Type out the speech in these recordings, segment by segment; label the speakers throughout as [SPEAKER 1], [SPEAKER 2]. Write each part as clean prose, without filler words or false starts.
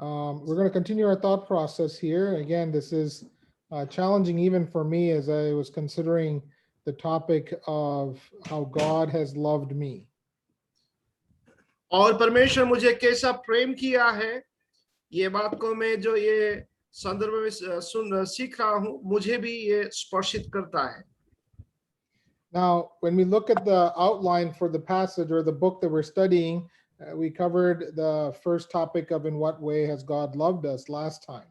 [SPEAKER 1] We're going to continue our thought process here. Again, this is challenging even for me as I was considering the topic of how God has loved me.
[SPEAKER 2] और परमेश्वर मुझे कैसा प्रेम किया है, ये बात को मैं जो ये संदर्भ में सीख रहा हूँ, मुझे भी ये स्पर्शित करता है.
[SPEAKER 1] Now, when we look at the outline for the passage or the book that we're studying, we covered the first topic of in what way has God loved us last time.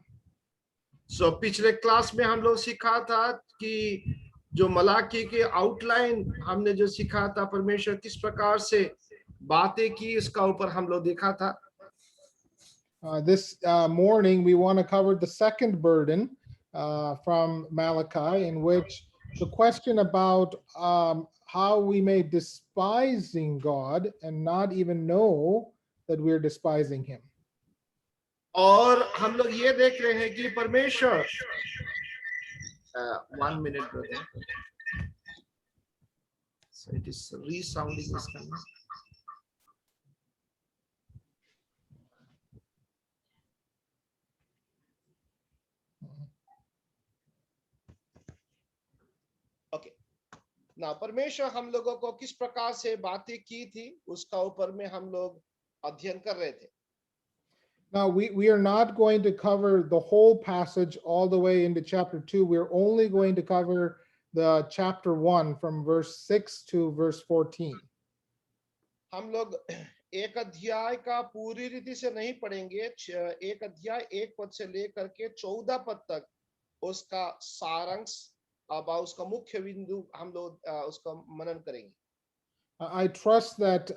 [SPEAKER 2] So पिछले class में हम लोग सीखा था कि जो मलाकी के outline हमने जो सीखा था, परमेश्वर किस प्रकार से बातें की, इसका ऊपर हम लोग देखा था.
[SPEAKER 1] This morning, we want to cover the second burden from Malachi, in which the question about how we may despising God and not even know that we're despising him.
[SPEAKER 2] और हम लोग ये देख रहे हैं कि परमेश्वर 1 minute brother, so it is resounding is coming. Okay. ना परमेश्वर हम लोगों को किस प्रकार से बातें की थी, उसका ऊपर में हम लोग अध्ययन कर रहे थे.
[SPEAKER 1] Now, we are not going to cover the whole passage all the way into chapter 2. We're only going to cover the chapter 1 from verse 6 to verse 14.
[SPEAKER 2] हम लोग एक अध्याय का पूरी रीति से नहीं पढ़ेंगे. एक अध्याय 1 पद से लेकर के 14 पद तक उसका सारांश, अब उसका मुख्य बिंदु हम लोग उसका मनन करेंगे.
[SPEAKER 1] I trust that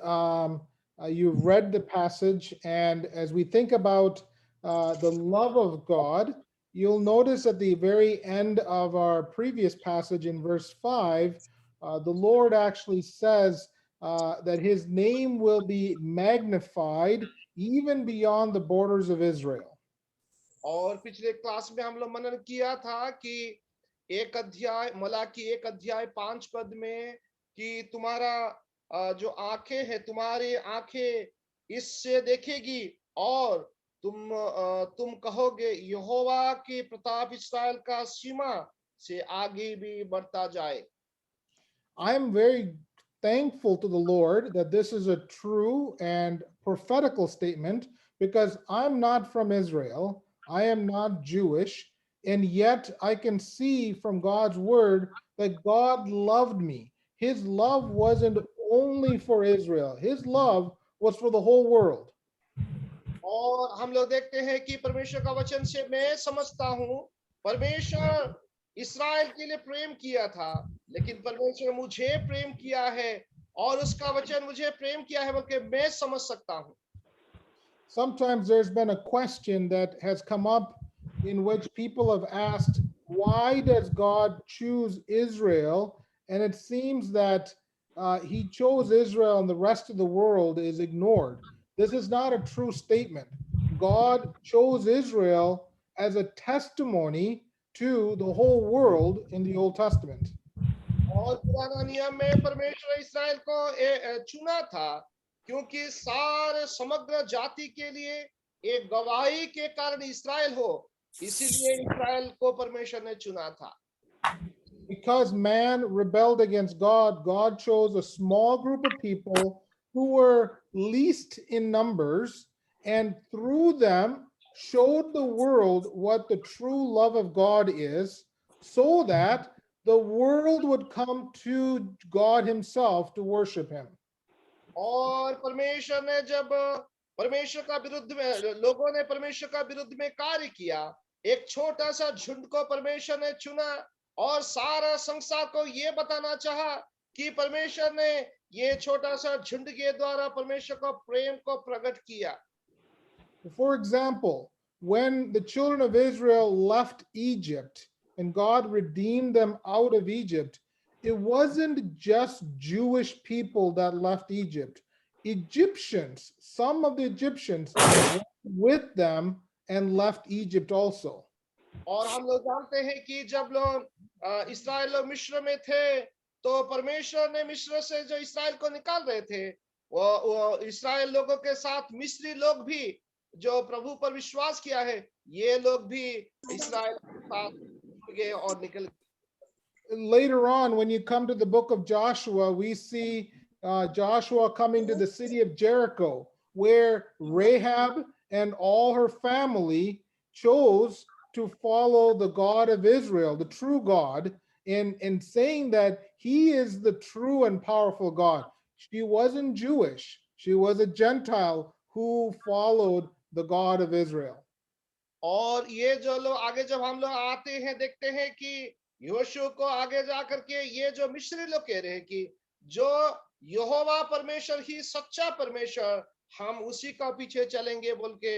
[SPEAKER 1] you've read the passage, and as we think about the love of God, you'll notice at the very end of our previous passage in verse 5, the Lord actually says that his name will be magnified even beyond the borders of Israel.
[SPEAKER 2] और पिछले class में हम लोग मनन किया था कि एक अध्याय मलाकी 1 अध्याय 5 पद में कि तुम्हारा जो आंखें है, तुम्हारी आंखें इससे देखेगी और तुम कहोगे यहोवा की प्रताप इस्राएल का सीमा से आगे भी बढ़ता जाए.
[SPEAKER 1] I am very thankful to the Lord that this is a true and prophetical statement, because I'm not from Israel, I am not Jewish, and yet I can see from God's word that God loved me. His love wasn't only for Israel, his love was for the whole world.
[SPEAKER 2] और हम लोग देखते हैं कि परमेश्वर का वचन से मैं समझता हूं, परमेश्वर इस्राएल के लिए प्रेम किया था, लेकिन परमेश्वर मुझे प्रेम किया है और उसका वचन मुझे प्रेम किया है बल्कि मैं समझ सकता हूं.
[SPEAKER 1] Sometimes there's been a question that has come up in which people have asked, why does God choose Israel? And it seems that he chose Israel and the rest of the world is ignored. This is not a true statement. God chose Israel as a testimony to the whole world in the Old Testament.
[SPEAKER 2] और पुराना नियम में परमेश्वर इस्राएल को चुना था क्योंकि सारे समग्र जाति के लिए एक गवाही के कारण इस्राएल हो, इसीलिए इस्राएल को परमेश्वर ने चुना था.
[SPEAKER 1] Because man rebelled against God, God chose a small group of people who were least in numbers, and through them showed the world what the true love of God is, so that the world would come to God himself to worship him.
[SPEAKER 2] और परमेश्वर ने जब परमेश्वर का विरुद्ध में लोगों ने परमेश्वर का विरुद्ध में कार्य किया, एक छोटा सा झुंड को परमेश्वर ने चुना और सारा संसार को ये बताना चाहा कि परमेश्वर ने ये छोटा सा झुंड के द्वारा परमेश्वर को प्रेम को प्रकट किया.
[SPEAKER 1] For example, when the children of Israel left Egypt and God redeemed them out of Egypt, it wasn't just Jewish people that left Egypt. Egyptians, some of the Egyptians went with them and left Egypt also.
[SPEAKER 2] और हम लोग जानते हैं कि जब लोग इस्राएल लोग मिस्र में थे, तो परमेश्वर ने मिस्र से जो इस्राएल को निकाल रहे थे, वो इस्राएल लोगों के साथ मिस्री लोग भी जो प्रभु पर विश्वास किया है, ये लोग भी इस्राएल के साथ जुड़ गए और निकल गए।
[SPEAKER 1] Later on, when you come to the book of Joshua, we see Joshua coming to the city of Jericho, where Rahab and all her family chose to follow the God of Israel, the true God, in saying that he is the true and powerful God. She wasn't Jewish, she was a Gentile who followed the God of Israel.
[SPEAKER 2] और ये जो लोग आगे जब हम लोग आते हैं, देखते हैं कि यहोशू को आगे जा करके ये जो मिस्री लोग कह रहे हैं कि जो यहोवा परमेश्वर ही सच्चा परमेश्वर, हम उसी का पीछे चलेंगे बोल के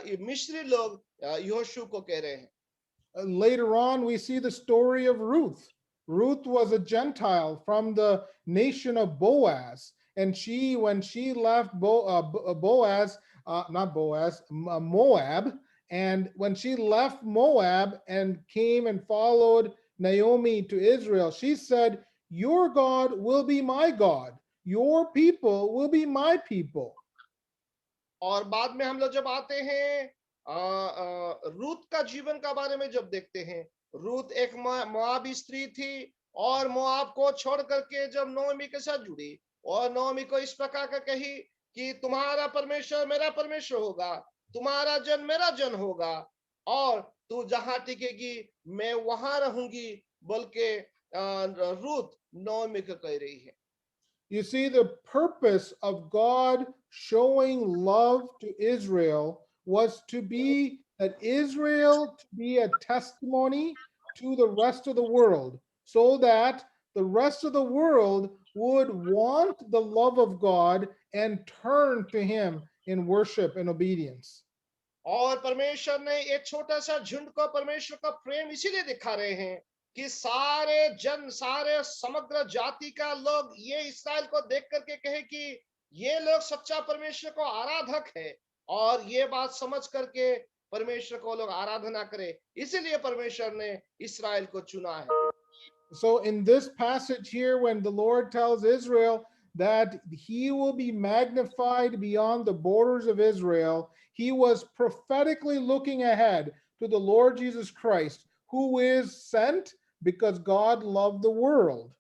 [SPEAKER 2] ये मिस्री लोग यहोशू को कह रहे हैं।
[SPEAKER 1] Later on, we see the story of Ruth. Ruth was a Gentile from the nation of Boaz. And when she left Boaz, not Boaz, Moab, and when she left Moab and came and followed Naomi to Israel, she said, "Your God will be my God, your people will be my people."
[SPEAKER 2] और बाद में हम लोग जब आते हैं रूत का जीवन का बारे में जब देखते हैं, रूत एक मोआबी स्त्री थी और मोआब को छोड़ करके जब नोमी के साथ जुड़ी और नोमी को इस प्रकार का कही कि तुम्हारा परमेश्वर मेरा परमेश्वर होगा, तुम्हारा जन मेरा जन होगा, और तू जहां टिकेगी मैं वहां रहूंगी बोल के रूत नोमी को कह रही है।
[SPEAKER 1] You see, the purpose of God showing love to Israel was to be that Israel to be a testimony to the rest of the world, so that the rest of the world would want the love of God and turn to Him in worship and obedience.
[SPEAKER 2] और परमेश्वर ने एक छोटा सा झुंड को परमेश्वर का प्रेम इसीलिए दिखा रहे हैं कि सारे जन, सारे समग्र जाति का लोग ये इस्राएल को देख करके कहे कि ये लोग सच्चा परमेश्वर को आराधक है, और ये बात समझ करके परमेश्वर को लोग आराधना करे, इसीलिए परमेश्वर ने इस्राएल को चुना है।
[SPEAKER 1] So, in this passage here, when the Lord tells Israel that he will be magnified beyond the borders of Israel, he was prophetically looking ahead to the Lord Jesus Christ, who is sent because God loved the world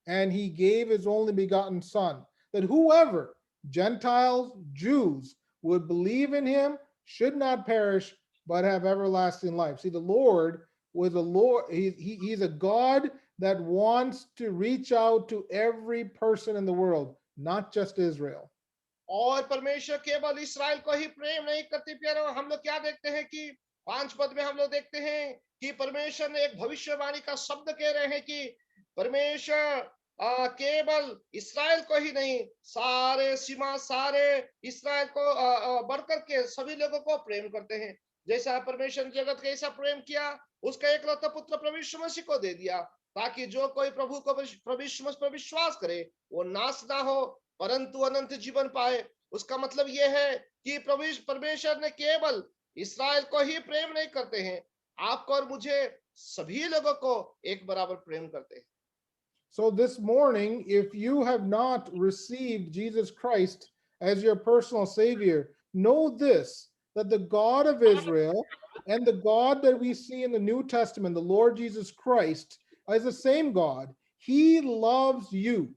[SPEAKER 1] and he gave his only begotten Son, that whoever, Gentiles, Jews, would believe in him should not perish but have everlasting life. See, the Lord was a Lord, he's a God that wants to reach out to every person in the world, not just Israel.
[SPEAKER 2] और परमेश्वर केवल इस्राएल को ही प्रेम नहीं करते प्यारे, हम लोग क्या देखते हैं कि 5 पद में हम लोग देखते हैं कि परमेश्वर ने एक भविष्यवाणी का शब्द कह रहे हैं कि परमेश्वर केवल इस्राएल को ही नहीं, सारे सीमा, सारे इस्राएल को बढ़कर के सभी लोगों को प्रेम करते हैं। जैसा परमेश्वर ने जगत का ऐसा प्रेम किया, उसका एकलौता पुत्र प्रभु यीशु मसीह को दे दिया, ताकि जो कोई प्रभु को प्रभु यीशु मसीह पर विश्वास करे वो नाश ना हो परंतु अनंत जीवन पाए। उसका मतलब यह है कि परमेश्वर ने केवल इस्राएल को ही प्रेम नहीं करते हैं, आपको और मुझे सभी लोगों को एक बराबर प्रेम करते हैं।
[SPEAKER 1] So this morning, if you have not received Jesus Christ as your personal Savior, know this, that the God of Israel and the God that we see in the New Testament, the Lord Jesus Christ, is the same God. He loves you,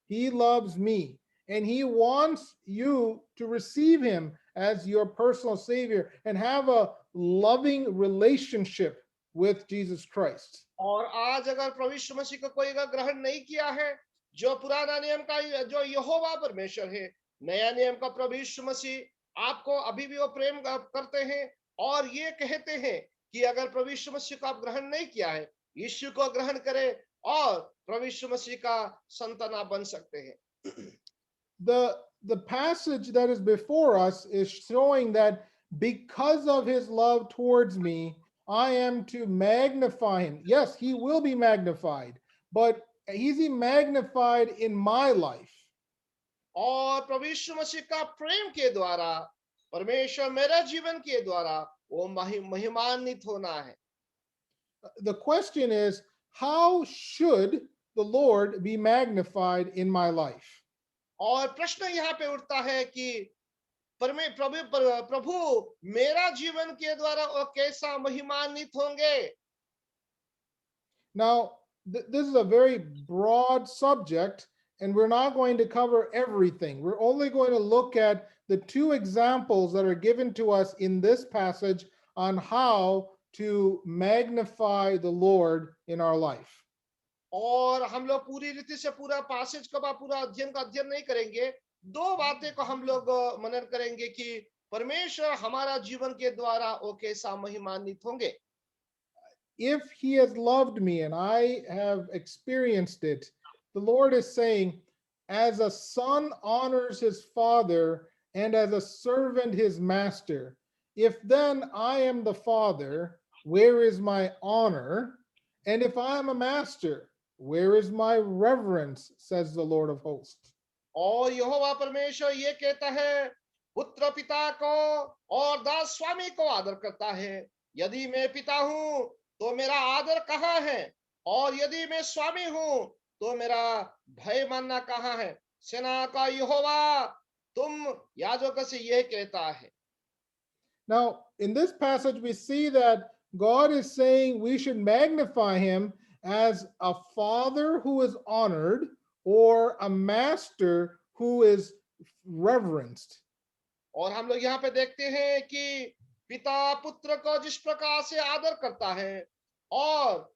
[SPEAKER 1] He loves me, and He wants you to receive Him as your personal Savior and have a loving relationship with Jesus Christ.
[SPEAKER 2] और आज अगर प्रभु यीशु मसीह को कोई अगर ग्रहण नहीं किया है, जो पुराना नियम का जो यहोवा परमेश्वर है, नया नियम का प्रभु यीशु मसीह आपको अभी भी वो प्रेम करते हैं और ये कहते हैं कि अगर प्रभु यीशु मसीह को आप ग्रहण नहीं किया है, यीशु को ग्रहण करें और प्रभु यीशु मसीह का संतान आप बन सकते हैं।
[SPEAKER 1] The passage that is before us is showing that because of his love towards me, I am to magnify him. Yes, he will be magnified, but is he magnified in my life?
[SPEAKER 2] और प्रभु यीशु मसीह का प्रेम के द्वारा परमेश्वर मेरा जीवन के द्वारा वो महिमान्वित होना है।
[SPEAKER 1] The question is, how should the Lord be magnified in my life?
[SPEAKER 2] और प्रश्न यहाँ पे उठता है कि प्रभु मेरा जीवन के द्वारा वो कैसा महिमान्वित होंगे।
[SPEAKER 1] Now, this is a very broad subject, and we're not going to cover everything. We're only going to look at the two examples that are given to us in this passage on how to magnify the Lord in our life.
[SPEAKER 2] और हम लोग पूरी रीति से पूरा Passage का पूरा अध्ययन का अध्ययन नहीं करेंगे। दो बातें को हम लोग मनन करेंगे कि परमेश्वर हमारा जीवन के द्वारा वो कैसा महिमान्वित होंगे।
[SPEAKER 1] If he has loved me and I have experienced it, the Lord is saying, as a son honors his father and as a servant his master, if then I am the father, where is my honor? And if I am a master, where is my reverence, says the Lord of hosts.
[SPEAKER 2] और यहोवा परमेश्वर ये कहता है, पुत्र पिता को और दास स्वामी को आदर करता है। यदि मैं पिता हूं तो मेरा आदर कहाँ है, और यदि मैं स्वामी हूं तो मेरा भय मानना कहाँ है। सेना का यहोवा तुम याजकों से यह कहता है।
[SPEAKER 1] Now, in this passage, we see that God is saying we should magnify him as a father who is honored or a master who is reverenced.
[SPEAKER 2] और हम लोग यहाँ पे देखते हैं कि पिता पुत्र को जिस प्रकार से आदर करता है और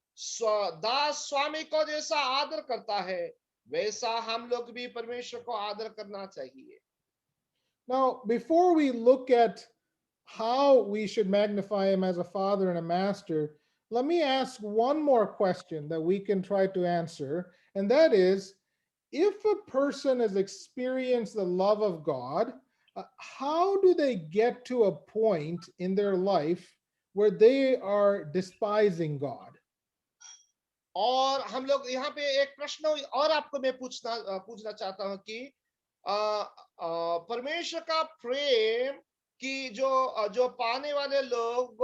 [SPEAKER 2] दास स्वामी को जैसा आदर करता है, वैसा हम लोग भी परमेश्वर को आदर करना चाहिए।
[SPEAKER 1] Now, before we look at how we should magnify him as a father and a master, let me ask one more question that we can try to answer, and that is, if a person has experienced the love of God, how do they get to a point in their life where they are despising God?
[SPEAKER 2] और हम लोग यहाँ पे एक प्रश्न और आपको मैं पूछना चाहता हूँ कि परमेश्वर का प्रेम कि जो पाने वाले लोग,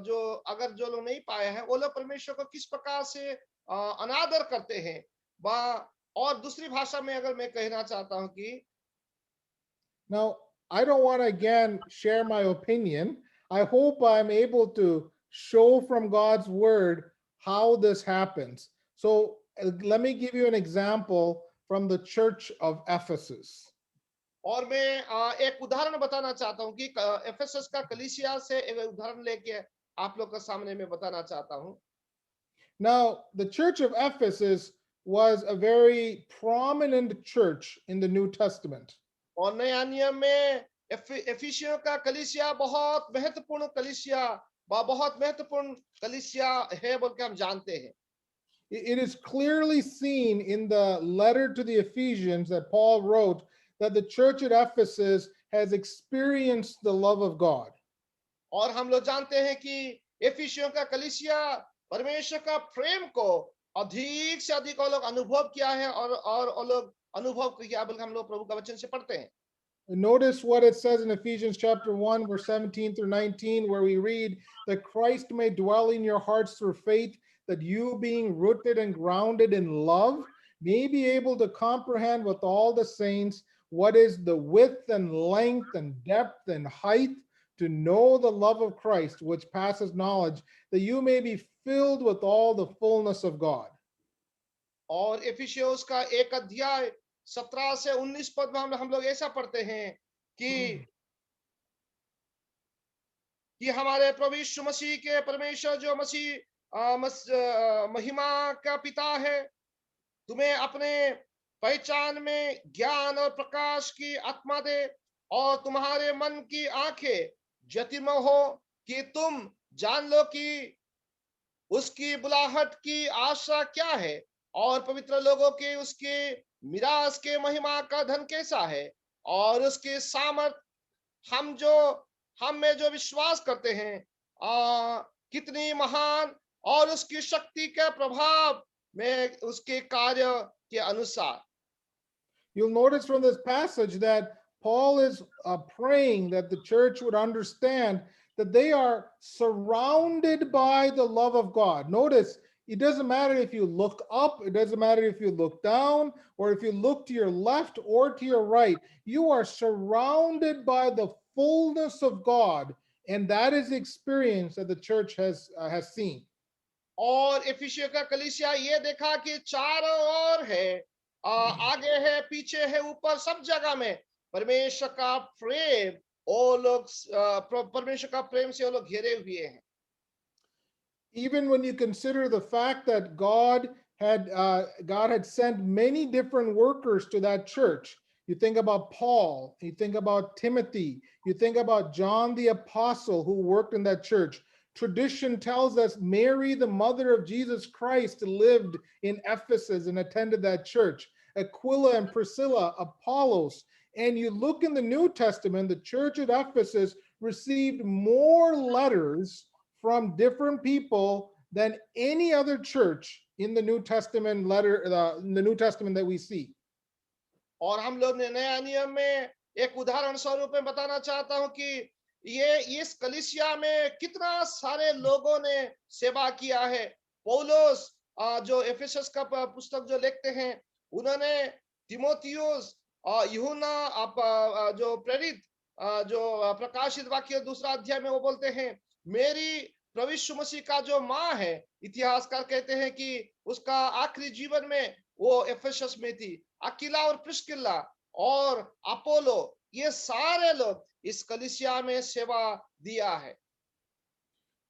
[SPEAKER 2] जो अगर जो लोग नहीं पाए हैं, वो लोग परमेश्वर को किस प्रकार से अनादर करते हैं। और दूसरी भाषा में अगर मैं कहना चाहता हूँ कि
[SPEAKER 1] Now, I don't want to again share my opinion. I hope I'm able to show from God's word how this happens. So let me give you an example from the church of Ephesus.
[SPEAKER 2] और मैं एक उदाहरण बताना चाहता हूँ कि Ephesus का कलीसिया से एक उदाहरण लेके आप लोग के सामने मैं बताना चाहता हूँ।
[SPEAKER 1] Now, the church of Ephesus was a very prominent church in the New Testament.
[SPEAKER 2] और नया नियम में एफिसियों का कलीसिया बहुत महत्वपूर्ण कलीसिया है बोल के हम जानते हैं।
[SPEAKER 1] It is clearly seen in the letter to the Ephesians that Paul wrote that the church at Ephesus has experienced the love of God.
[SPEAKER 2] और हम लोग जानते हैं कि एफिसियों का कलीसिया परमेश्वर का प्रेम को अधिक से अधिक वो लोग अनुभव किया है, और वो लोग अनुभव किया बल्कि हम लोग प्रभु का वचन से पढ़ते हैं।
[SPEAKER 1] Notice what it says in Ephesians chapter 1, verse 17 through 19, where we read that Christ may dwell in your hearts through faith, that you, being rooted and grounded in love, may be able to comprehend with all the saints what is the width and length and depth and height, to know the love of Christ, which passes knowledge, that you may be filled with all the fullness of God.
[SPEAKER 2] और एफिसियोस का 1 अध्याय 17 से 19 पद में हम लोग ऐसा पढ़ते हैं कि हमारे प्रभु यीशु मसीह के परमेश्वर जो महिमा का पिता है, तुम्हें अपने पहचान में ज्ञान और प्रकाश की आत्मा दे, और तुम्हारे मन की आंखें ज्योतिर्मय हो कि तुम जान लो कि उसकी बुलाहट की आशा क्या है, और पवित्र लोगों के उसके मिरास के महिमा का धन कैसा है, और उसके सामर्थ हम में जो विश्वास करते हैं कितनी महान, और उसकी शक्ति के प्रभाव में उसके कार्य के अनुसार।
[SPEAKER 1] You'll notice from this passage that Paul is praying that the church would understand that they are surrounded by the love of God. Notice It doesn't matter if you look up, it doesn't matter if you look down, or if you look to your left or to your right. You are surrounded by the fullness of God, and that is the experience that the church has seen.
[SPEAKER 2] और इफिसियों का कलीसिया ये देखा कि चारों ओर है, आगे है, पीछे है, ऊपर, सब जगह में परमेश्वर का प्रेम, वो लोग परमेश्वर का प्रेम से वो लोग घिरे हुए हैं।
[SPEAKER 1] Even when you consider the fact that God had sent many different workers to that church. You think about Paul, you think about Timothy, you think about John the apostle who worked in that church. Tradition tells us Mary, the mother of Jesus Christ, lived in Ephesus and attended that church. Aquila and Priscilla, Apollos. And you look in the New Testament, the church at Ephesus received more letters from different people than any other church in the New Testament in the New Testament that we see.
[SPEAKER 2] और हम लोग ने नया नियम में एक उदाहरण स्वरूप में बताना चाहता हूं कि ये इस कलीसिया में कितना सारे लोगों ने सेवा किया है। पौलुस, जो एफेसस का पुस्तक जो लिखते हैं, उन्होंने तिमोथियुस, यूहन्ना, जो प्रेरित, जो प्रकाशित वाक्य दूसरा अध्याय में वो बोलते हैं, मेरी प्रभु यीशु मसीह का जो माँ है, इतिहासकार कहते हैं कि उसका आखिरी जीवन में वो एफेसस में थी। अकीला और प्रिस्किल्ला और अपोलो, ये सारे लोग इस कलीसिया में सेवा दिया है।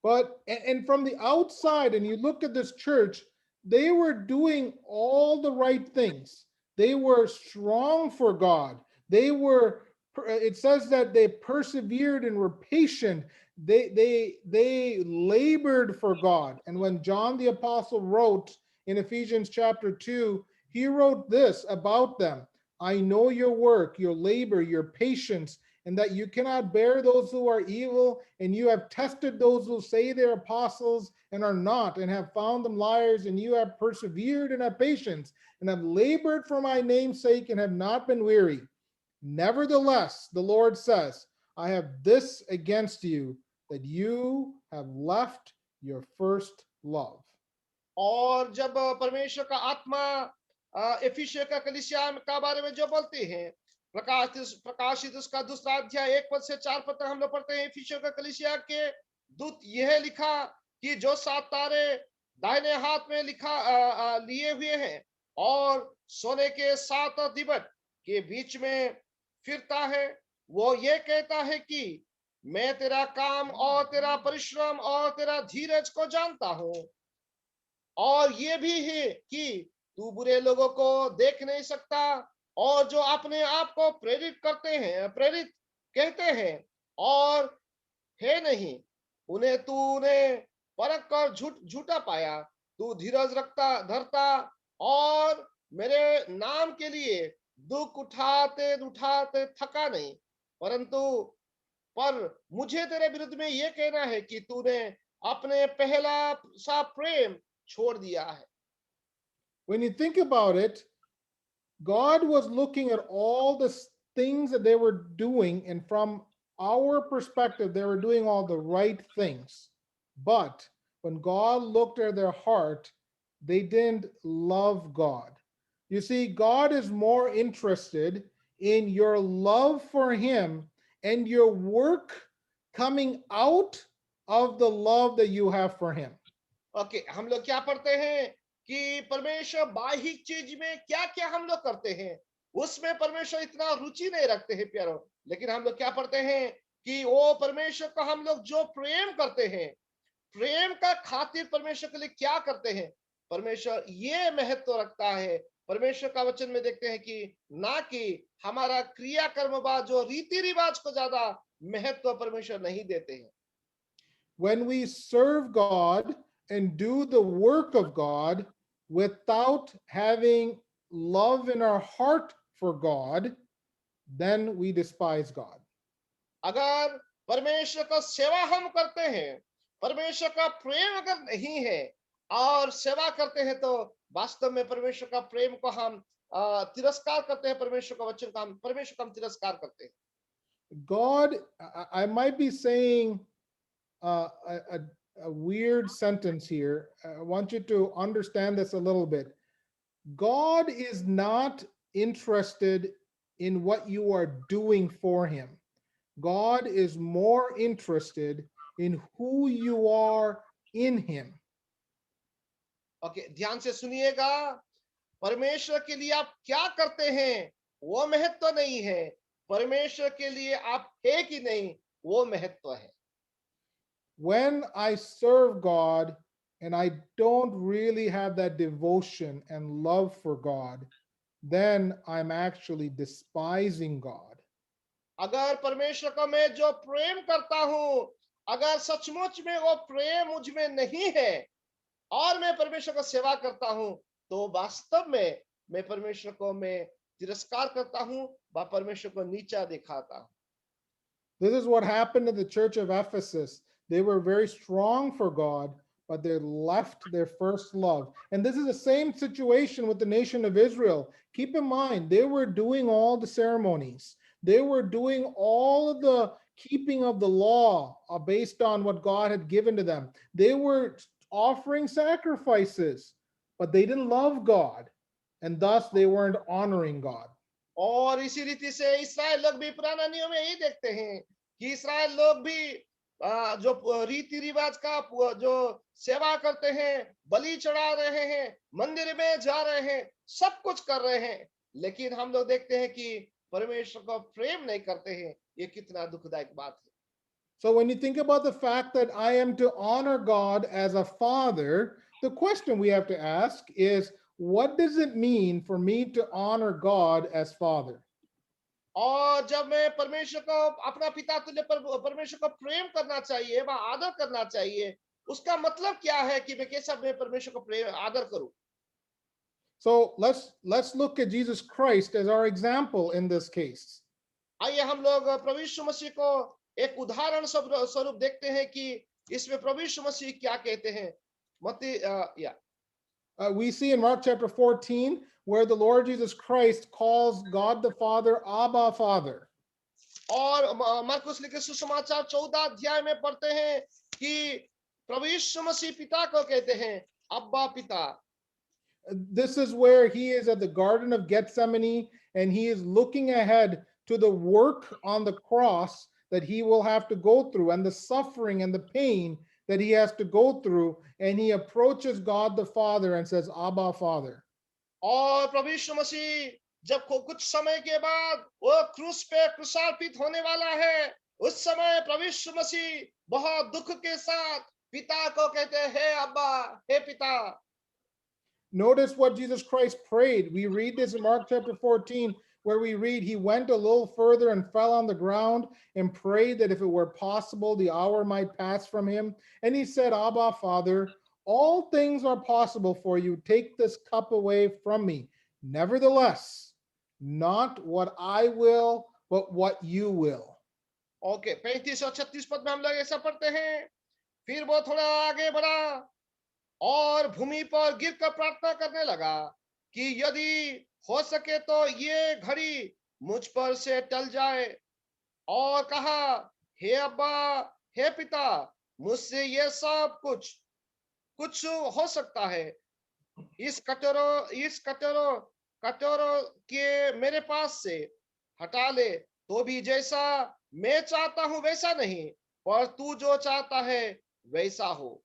[SPEAKER 1] But and from the outside, and you look at this church, they were doing all the right things. They were strong for God. They were. It says that they persevered and were patient. They labored for God. And when John the apostle wrote in Ephesians chapter 2, he wrote this about them: I know your work, your labor, your patience, and that you cannot bear those who are evil, and you have tested those who say they're apostles and are not, and have found them liars, and you have persevered and have patience, and have labored for my name's sake, and have not been weary. Nevertheless, the Lord says, I have this against you, that you have left your first love.
[SPEAKER 2] और जब परमेश्वर का आत्मा एफिसियों का कलीसिया का बारे में जो बोलते हैं, प्रकाशित उसका दूसरा अध्याय 1 पद से 4 पद तक हम लोग पढ़ते हैं। एफिसियों का कलीसिया के दूत यह लिखा कि जो 7 तारे दाहिने हाथ में लिए हुए हैं और सोने के 7 दिवट के बीच में फिरता है, वो ये कहता है कि मैं तेरा काम और तेरा परिश्रम और तेरा धीरज को जानता हूं, और ये भी है कि तू बुरे लोगों को देख नहीं सकता, और जो अपने आप को प्रेरित कहते हैं और है नहीं, उन्हें तूने परख कर झूठा पाया। तू धीरज रखता धरता और मेरे नाम के लिए दुख उठाते उठाते थका नहीं, परंतु पर मुझे तेरे विरुद्ध में ये कहना है कि तूने अपने पहला सा प्रेम छोड़ दिया है।
[SPEAKER 1] When you think about it, God was looking at all the things that they were doing, and from our perspective, they were doing all the right things. But when God looked at their heart, they didn't love God. You see, God is more interested in your love for Him and your work coming out of the love that you have for Him.
[SPEAKER 2] Okay, हम लोग क्या पढ़ते हैं कि परमेश्वर बाहिक चीज में क्या क्या हम लोग करते हैं, उसमें परमेश्वर इतना रुचि नहीं रखते हैं प्यारो। लेकिन हम लोग क्या पढ़ते हैं कि वो परमेश्वर को हम लोग जो प्रेम करते हैं, प्रेम का खातिर परमेश्वर के लिए क्या करते हैं, परमेश्वर ये महत्व रखता है। परमेश्वर का वचन में देखते हैं कि ना कि हमारा क्रियाकर्म जो रीति रिवाज को ज्यादा महत्व परमेश्वर नहीं देते हैं।
[SPEAKER 1] When we serve God and do the work of God without having love in our heart for God, then we despise God.
[SPEAKER 2] अगर परमेश्वर का सेवा हम करते हैं, परमेश्वर का प्रेम अगर नहीं है और सेवा करते हैं, तो वास्तव में परमेश्वर का प्रेम को हम तिरस्कार करते हैं। परमेश्वर का वचन का हम परमेश्वर का हम तिरस्कार करते हैं।
[SPEAKER 1] God, I might be saying a weird sentence here. I want you to understand this a little bit. God is not interested in what you are doing for him. God is more interested in who you are in him.
[SPEAKER 2] Okay, ध्यान से सुनिएगा। परमेश्वर के लिए आप क्या करते हैं वो महत्व नहीं है, परमेश्वर के लिए आप है कि नहीं वो महत्व है।
[SPEAKER 1] When I serve God and I don't really have that devotion and love for God, then I'm actually despising God.
[SPEAKER 2] अगर परमेश्वर को मैं जो प्रेम करता हूं, अगर सचमुच में वो प्रेम मुझ में नहीं है और मैं परमेश्वर का सेवा करता हूं, तो वास्तव में मैं परमेश्वर को मैं तिरस्कार करता हूं, व परमेश्वर को नीचा दिखाता हूं।
[SPEAKER 1] This is what happened in the church of Ephesus. They were very strong for God, but they left their first love. And this is the same situation with the nation of Israel. Keep in mind, they were doing all the ceremonies, they were doing all of the keeping of the law based on what God had given to them. They were offering sacrifices, but they didn't love God, and thus they weren't honoring God.
[SPEAKER 2] और इसी रीति से Israel लोग भी पुराना नियम में यही देखते हैं कि इसराइल लोग भी जो रीति रिवाज का जो सेवा करते हैं, बलि चढ़ा रहे हैं, मंदिर में जा रहे हैं, सब कुछ कर रहे हैं, लेकिन हम लोग देखते हैं कि परमेश्वर को प्रेम नहीं करते हैं। ये कितना दुखदायक बात है।
[SPEAKER 1] So when you think about the fact that I am to honor God as a father, the question we have to ask is, what does it mean for me to honor God as father?
[SPEAKER 2] और जब मैं परमेश्वर को अपना पिता तुल्य परमेश्वर को प्रेम करना चाहिए व आदर करना चाहिए, उसका मतलब क्या है कि मैं कैसा मैं परमेश्वर को प्रेम आदर करूं।
[SPEAKER 1] So let's look at Jesus Christ as our example in this case.
[SPEAKER 2] आइए हम लोग प्रभु यीशु मसीह को एक उदाहरण स्वरूप देखते हैं कि इसमें प्रभु यीशु मसीह क्या कहते हैं। मत्ती या
[SPEAKER 1] We see in Mark chapter 14 where the Lord Jesus Christ calls God the Father Abba Father.
[SPEAKER 2] और मरकुस लिखे सुसमाचार 14 अध्याय में पढ़ते हैं कि प्रभु यीशु मसीह पिता को कहते हैं अब्बा पिता।
[SPEAKER 1] This is where he is at the Garden of Gethsemane and he is looking ahead to the work on the cross that he will have to go through and the suffering and the pain that he has to go through. And he approaches God the Father and says, Abba, Father.
[SPEAKER 2] और प्रभु यीशु मसीह जब कुछ समय के बाद वो क्रूस पे क्रूसार्पित होने वाला है, उस समय प्रभु यीशु मसीह बहुत दुख के साथ पिता को कहते हैं अब्बा, हे पिता।
[SPEAKER 1] Notice what Jesus Christ prayed. We read this in Mark chapter 14, where we read, he went a little further and fell on the ground and prayed that if it were possible, the hour might pass from him. And he said, Abba, Father, all things are possible for you. Take this cup away from me. Nevertheless, not what I will, but what you will.
[SPEAKER 2] Okay, 35 और 36 पद में हम लोग ऐसा पढ़ते हैं। फिर वो थोड़ा आगे बढ़ा और भूमि पर गिरकर प्रार्थना करने लगा कि यदि हो सके तो ये घड़ी मुझ पर से टल जाए, और कहा, हे अब्बा, हे पिता, मुझसे ये सब कुछ हो सकता है। इस कटोरों के मेरे पास से हटा ले, तो भी जैसा मैं चाहता हूं वैसा नहीं, पर तू जो चाहता है वैसा हो।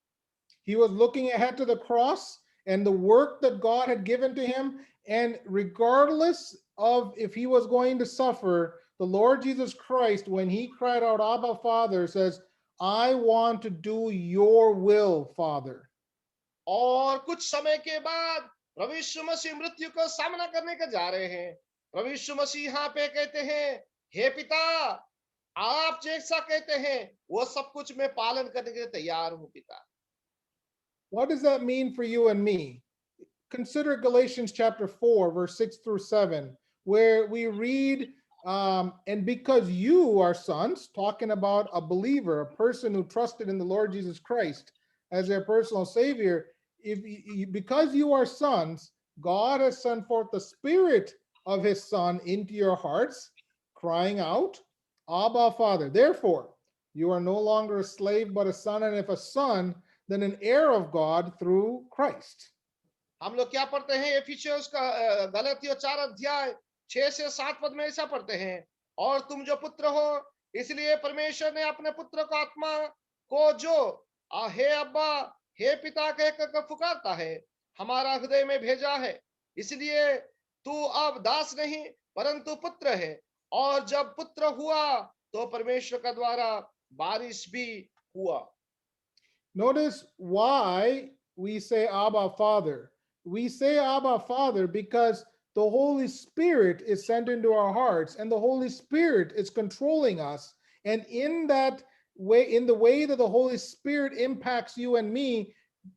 [SPEAKER 1] He was looking ahead to the cross and the work that God had given to him. And regardless of if he was going to suffer, the Lord Jesus Christ, when he cried out, Abba, Father, says, I want to do your will, Father.
[SPEAKER 2] और कुछ समय के बाद प्रभु यीशु मसीह मृत्यु को सामना करने के जा रहे हैं। प्रभु यीशु मसीह यहाँ पे कहते हैं, हे पिता, आप जैसा कहते हैं वो सब कुछ मैं पालन करने के लिए तैयार हूँ पिता।
[SPEAKER 1] What does that mean for you and me? Consider Galatians chapter 4, verse 6 through 7, where we read, and because you are sons, talking about a believer, a person who trusted in the Lord Jesus Christ as their personal savior, because you are sons, God has sent forth the spirit of his son into your hearts, crying out, Abba, Father. Therefore, You are no longer a slave but a son, and if a son, then an heir of God through Christ.
[SPEAKER 2] हम लोग क्या पढ़ते हैं एफिसियंस का गलतियों 4 अध्याय 6 से 7 पद में ऐसा पढ़ते हैं, और तुम जो पुत्र हो इसलिए परमेश्वर ने अपने पुत्र को आत्मा को जो हे अब्बा हे पिता कह कर पुकारता है हमारा हृदय में भेजा है। इसलिए तू अब दास नहीं परंतु पुत्र है, और जब पुत्र हुआ तो परमेश्वर का द्वारा बारिश भी हुआ।
[SPEAKER 1] Notice why we say Abba Father. We say Abba Father because the Holy Spirit is sent into our hearts and the Holy Spirit is controlling us. And in that way, in the way that the Holy Spirit impacts you and me,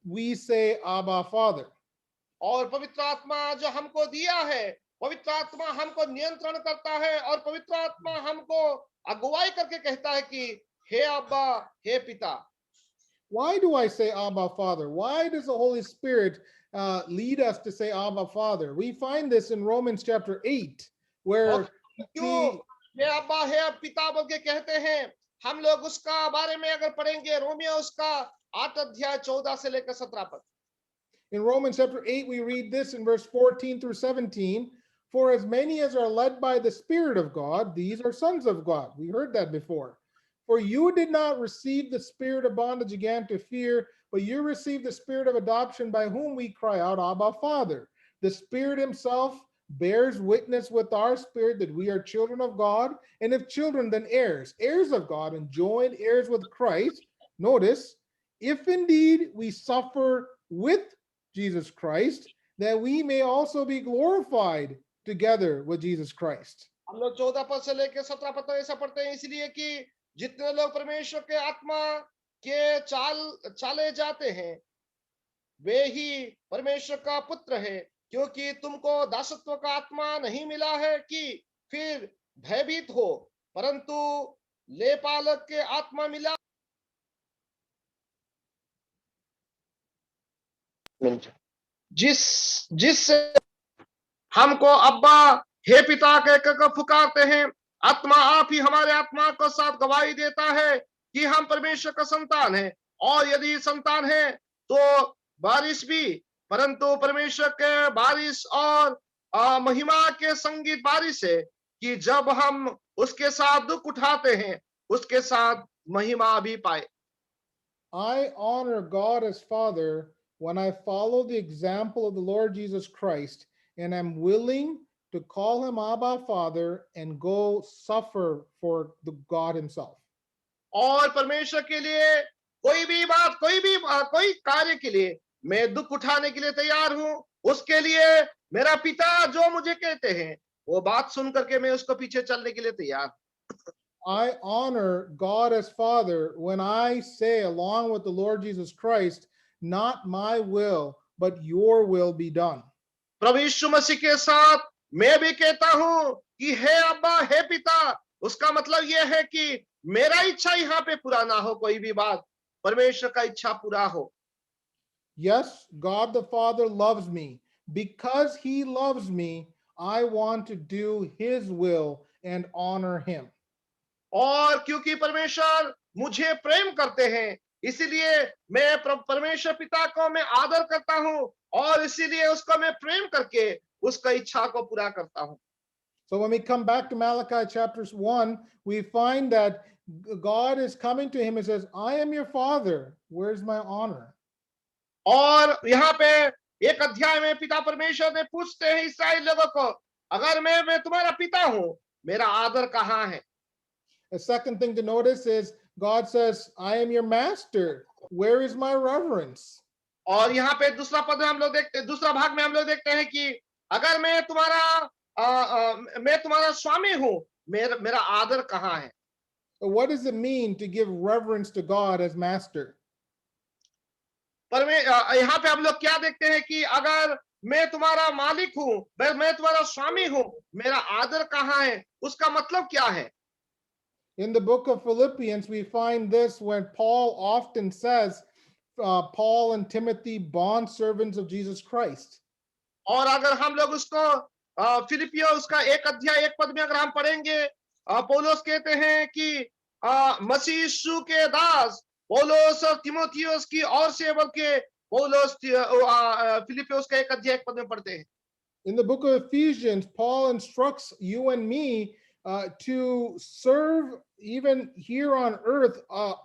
[SPEAKER 1] we say Abba Father.
[SPEAKER 2] और पवित्र आत्मा जो हमको दिया है, पवित्र आत्मा हमको नियंत्रण करता है, और पवित्र आत्मा हमको अगुवाई करके कहता है कि हे अब्बा हे पिता।
[SPEAKER 1] Why do I say Abba Father? Why does the Holy Spirit lead us to say Abba Father? We find this in Romans chapter 8, where
[SPEAKER 2] और क्यों हे अब्बा हे पिता बोल के कहते हैं, हम लोग उसका बारे में अगर पढ़ेंगे रोमियो उसका 8 अध्याय 14 से लेकर 17 पद।
[SPEAKER 1] in Romans chapter 8, we read this in verse 14 through 17. For as many as are led by the Spirit of God, these are sons of God. We heard that before. For you did not receive the spirit of bondage again to fear, but you received the spirit of adoption by whom we cry out, Abba, Father. The Spirit himself bears witness with our spirit that we are children of God, and if children, then heirs, heirs of God, and joint heirs with Christ. Notice, if indeed we suffer with Jesus Christ, that we may also be glorified together with Jesus Christ.
[SPEAKER 2] हम लोग 14 पद से लेकर 17 पद तक ऐसा पढ़ते हैं, इसलिए कि जितने लोग परमेश्वर के आत्मा के चाले जाते हैं वे ही परमेश्वर का पुत्र है, क्योंकि तुमको दासत्व का आत्मा नहीं मिला है कि फिर भयभीत हो, परंतु लेपालक के आत्मा मिला जिससे हमको अब्बा हे पिता कहकर पुकारते हैं। आत्मा आप ही हमारे आत्मा को साथ गवाही देता है कि हम परमेश्वर का संतान है, और यदि संतान है तो बारिश भी, परंतु परमेश्वर के बारिश और महिमा के संगीत बारिश है कि जब हम उसके साथ दुख उठाते हैं उसके साथ महिमा भी पाए।
[SPEAKER 1] I honor God as Father when I follow the example of the Lord Jesus Christ and am willing to call him Abba Father and go suffer for the God himself.
[SPEAKER 2] और परमेश्वर के लिए कोई भी बात कोई कार्य के लिए मैं दुख उठाने के लिए तैयार हूं, उसके लिए मेरा पिता जो मुझे कहते हैं वो बात सुन करके मैं उसको पीछे चलने के लिए तैयार।
[SPEAKER 1] I honor God as Father when I say, along with the Lord Jesus Christ, not my will, but your will be done.
[SPEAKER 2] प्रभु यीशु मसीह के साथ मैं भी कहता हूं कि हे अब्बा हे पिता, उसका मतलब यह है कि मेरा इच्छा यहाँ पे पूरा ना हो, कोई भी बात परमेश्वर का इच्छा पूरा हो।
[SPEAKER 1] Yes, God the Father loves me. Because he loves me, I want to do his will and honor him.
[SPEAKER 2] और क्योंकि परमेश्वर मुझे प्रेम करते हैं इसीलिए मैं परमेश्वर पिता को मैं आदर करता हूं, और इसीलिए उसको मैं प्रेम करके उसका इच्छा को पूरा करता हूं।
[SPEAKER 1] So when we come back to Malachi chapter 1, we find that God is coming to him and says, I am your father. Where's my honor?
[SPEAKER 2] और यहाँ पे एक अध्याय में पिता परमेश्वर ने पूछते हैं इस्राएल लोगों को, अगर मैं तुम्हारा पिता हूं, मेरा आदर कहाँ है?
[SPEAKER 1] A second thing to notice is God says, I am your master. Where is my reverence?
[SPEAKER 2] और यहाँ पे दूसरा पद में हम लोग देखते, दूसरा भाग में हम लोग देखते हैं कि अगर मैं तुम्हारा स्वामी हूं, मेरा आदर कहाँ है?
[SPEAKER 1] So what does it mean to give reverence to God as master?
[SPEAKER 2] पर यहाँ पे हम लोग क्या देखते हैं कि अगर मैं तुम्हारा मालिक हूं, मैं तुम्हारा स्वामी हूं, मेरा आदर कहाँ है? उसका मतलब क्या है?
[SPEAKER 1] In the book of Philippians, we find this when Paul often says, Paul and Timothy, bond servants of Jesus Christ.
[SPEAKER 2] और अगर हम लोग उसको फिलिपियो उसका 1 अध्याय 1 पद में अगर हम पढ़ेंगे, पौलुस कहते हैं कि मसीह यीशु के दास पौलुस और तिमोथियुस की और से बल्कि पौलुस फिलिपियोस का 1 अध्याय 1 पद में पढ़ते हैं।
[SPEAKER 1] In the book of Ephesians, Paul instructs you and me to serve even here on earth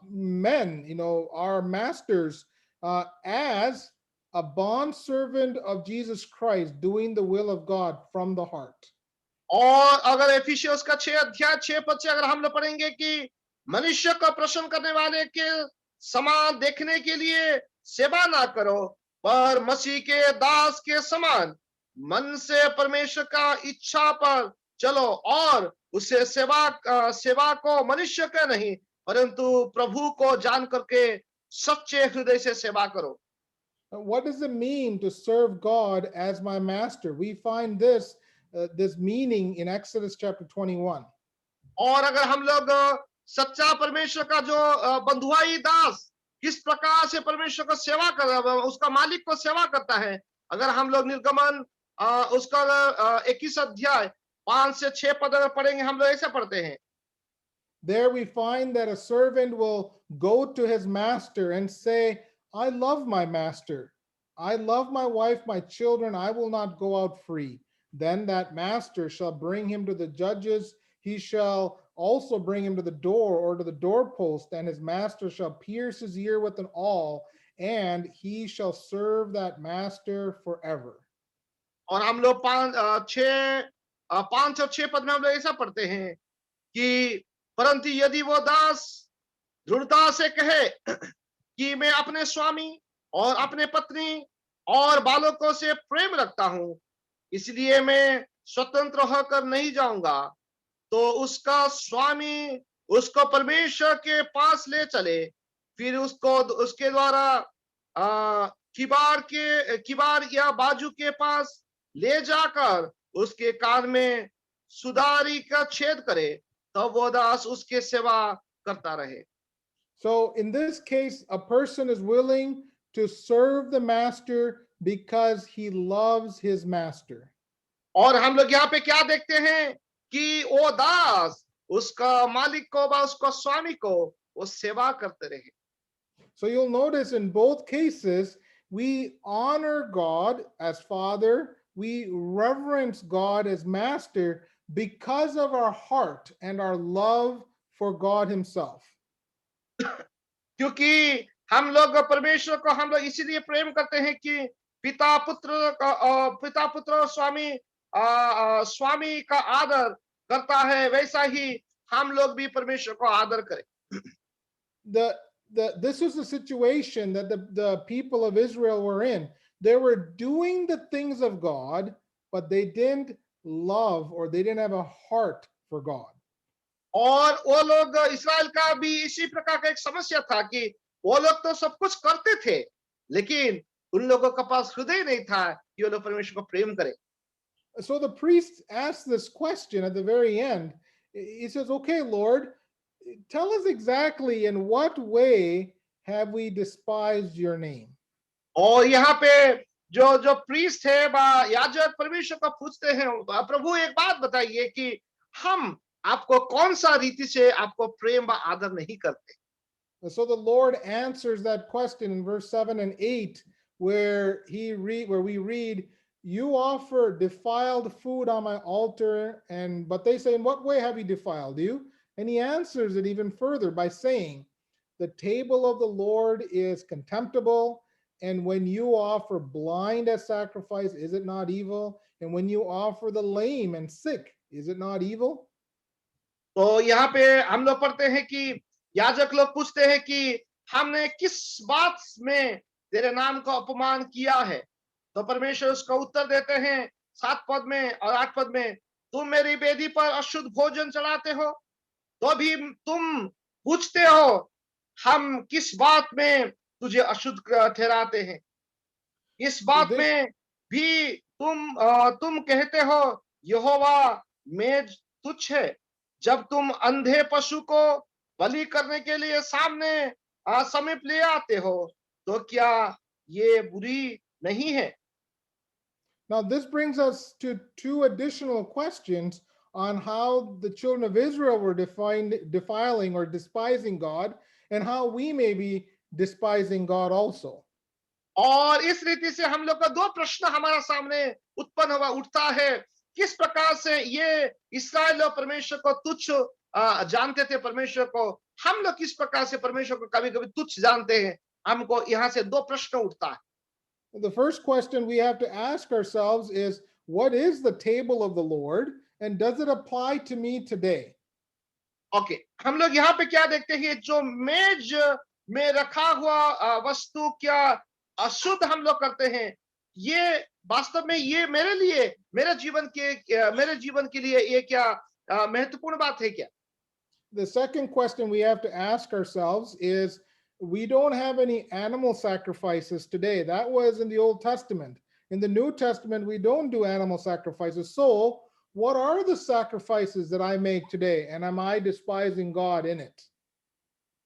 [SPEAKER 1] men, our masters, as a bond servant of Jesus Christ, doing the will of God from the heart.
[SPEAKER 2] और अगर एफिसियंस का 6 अध्याय 6 पद से अगर हम लोग पढ़ेंगे कि मनुष्य को प्रसन्न करने वाले के समान देखने के लिए सेवा ना करो, पर मसीह के दास के समान मन से परमेश्वर का इच्छा पर चलो और उसे सेवा को मनुष्य का नहीं परंतु प्रभु को जान करके सच्चे हृदय से सेवा करो।
[SPEAKER 1] What does it mean to serve God as my master? We find this meaning in Exodus chapter 21.
[SPEAKER 2] और अगर हम लोग सच्चा परमेश्वर का जो बंधुआई दास किस प्रकार से परमेश्वर को सेवा कर उसका मालिक को सेवा करता है, अगर हम लोग निर्गमन उसका 21 अध्याय 5 से 6 पद अगर पढ़ेंगे, हम लोग ऐसे पढ़ते हैं।
[SPEAKER 1] There we find that a servant will go to his master and say, I love my master. I love my wife, my children. I will not go out free. Then that master shall bring him to the judges. He shall also bring him to the door or to the doorpost, and his master shall pierce his ear with an awl, and he shall serve that master forever.
[SPEAKER 2] और हम लोग 5 और 6 पद में हम लोग ऐसा पढ़ते हैं कि परंतु यदि वो दास दृढ़ता से कहे कि मैं अपने स्वामी और अपने पत्नी और बालकों से प्रेम रखता हूं, इसलिए मैं स्वतंत्र होकर नहीं जाऊंगा, तो उसका स्वामी उसको परमेश्वर के पास ले चले, फिर उसको उसके द्वारा किबार या बाजू के पास ले जाकर उसके कान में सुधारी का छेद करे, तब वो दास उसके सेवा करता रहे।
[SPEAKER 1] So in this case, a person is willing to serve the master because he loves his master.
[SPEAKER 2] और हम लोग यहाँ पे क्या देखते हैं कि वो दास उसका मालिक को उसका स्वामी को वो सेवा करते रहे।
[SPEAKER 1] So you'll notice in both cases, we honor God as Father, we reverence God as Master because of our heart and our love for God Himself.
[SPEAKER 2] क्योंकि हम लोग परमेश्वर को हम लोग इसीलिए प्रेम करते हैं कि पिता पुत्र और स्वामी का आदर करता है, वैसा ही हम लोग भी परमेश्वर को आदर करें।
[SPEAKER 1] This was the situation that the people of Israel were in. They were doing the things of God, but they didn't love or they didn't have a heart for God.
[SPEAKER 2] और वो लोग इस्राएल का भी इसी प्रकार का एक समस्या था कि वो लोग तो सब कुछ करते थे, लेकिन उन लोगों के पास हृदय नहीं था कि वो लोग परमेश्वर को प्रेम करें।
[SPEAKER 1] So the priest asked this question at the very end. He says, "Okay, Lord, tell us exactly in what way have we despised your name?"
[SPEAKER 2] और यहाँ पे जो जो प्रीस्ट है याजक परमेश्वर को पूछते हैं, प्रभु एक बात बताइए कि हम आपको कौन सा रीति से आपको प्रेम व आदर नहीं करते।
[SPEAKER 1] So the Lord answers that question in verse 7 and 8, where we read, "You offer defiled food on my altar," but they say, "In what way have we defiled you?" And he answers it even further by saying, "The table of the Lord is contemptible, and when you offer blind as sacrifice, is it not evil? And when you offer the lame and sick, is it not evil?"
[SPEAKER 2] तो यहाँ पे हम लोग पढ़ते हैं कि याजक लोग पूछते हैं कि हमने किस बात में तेरे नाम का अपमान किया है, तो परमेश्वर उसका उत्तर देते हैं 7 पद में और 8 पद में, तुम मेरी वेदी पर अशुद्ध भोजन चढ़ाते हो, तो भी तुम पूछते हो हम किस बात में तुझे अशुद्ध ठहराते हैं। इस बात में भी तुम कहते हो यहोवा मेज तुच्छ है, जब तुम अंधे पशु को बलि करने के लिए समीप ले आते हो, तो क्या ये बुरी नहीं है?
[SPEAKER 1] Now, this brings us to two additional questions on how the children of Israel were defiling or despising God, and how we may be despising God also.
[SPEAKER 2] और इस रीति से हम लोग का दो प्रश्न हमारा सामने उत्पन्न हुआ उठता है, किस प्रकार से ये इस्राएल और परमेश्वर को तुच्छ जानते थे परमेश्वर को, हम लोग किस प्रकार से परमेश्वर को कभी कभी तुच्छ जानते हैं। हमको यहाँ से दो प्रश्न उठता है।
[SPEAKER 1] The first question we have to ask ourselves is, what is the table of the Lord, and does it apply to me today?
[SPEAKER 2] Okay, हम लोग यहाँ पे क्या देखते हैं, जो मेज में रखा हुआ वस्तु क्या अशुद्ध हम लोग करते हैं, ये वास्तव में ये मेरे लिए मेरे जीवन के लिए ये क्या महत्वपूर्ण बात है क्या।
[SPEAKER 1] The second question we have to ask ourselves is, we don't have any animal sacrifices today. That was in the Old Testament. In the New Testament, we don't do animal sacrifices. So, what are the sacrifices that I make today? And am I despising God in it?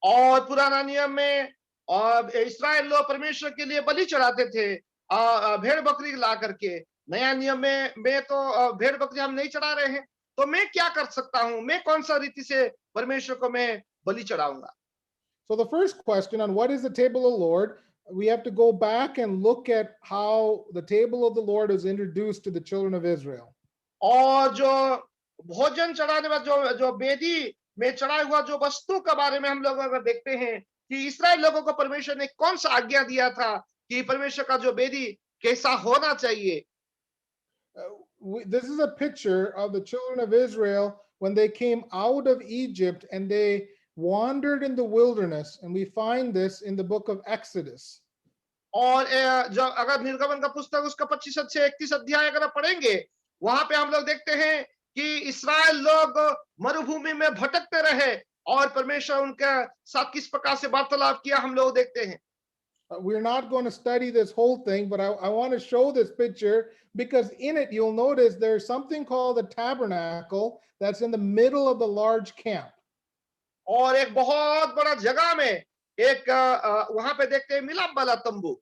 [SPEAKER 2] और पुराना नियम में और इस्राएल लोग परमेश्वर के लिए बलि चढ़ाते थे भेड़ बकरी ला करके। नया नियम में तो भेड़ बकरी हम नहीं चढ़ा रहे हैं, तो मैं क्या कर सकता हूं, मैं कौन सा रीति से परमेश्वर को मैं बलि चढ़ाऊंगा।
[SPEAKER 1] So, the first question on what is the table of the Lord, we have to go back and look at how the table of the Lord is introduced to the children of Israel.
[SPEAKER 2] और जो भोजन चढ़ाने वाला जो वेदी में चढ़ा हुआ जो वस्तु के बारे में हम लोग अगर देखते हैं कि इस्राएल लोगों को परमेश्वर ने कौन सा आज्ञा दिया था कि परमेश्वर का जो वेदी कैसा होना चाहिए।
[SPEAKER 1] This is a picture of the children of Israel when they came out of Egypt and they wandered in the wilderness, and we find this in the book of Exodus.
[SPEAKER 2] और जब अगर निर्गमन का पुस्तक उसका 25 से 31 अध्याय अगर पढ़ेंगे, वहां पे हम लोग देखते हैं कि इस्राएल लोग मरुभूमि में भटकते रहे और परमेश्वर उनके साथ किस प्रकार से वार्तालाप किया हम लोग देखते हैं।
[SPEAKER 1] We're not going to study this whole thing, but I want to show this picture because in it you'll notice there's something called the tabernacle that's in the middle of the large camp.
[SPEAKER 2] और एक बहुत बड़ा जगह में एक वहां पे देखते हैं मिलाप वाला तंबू।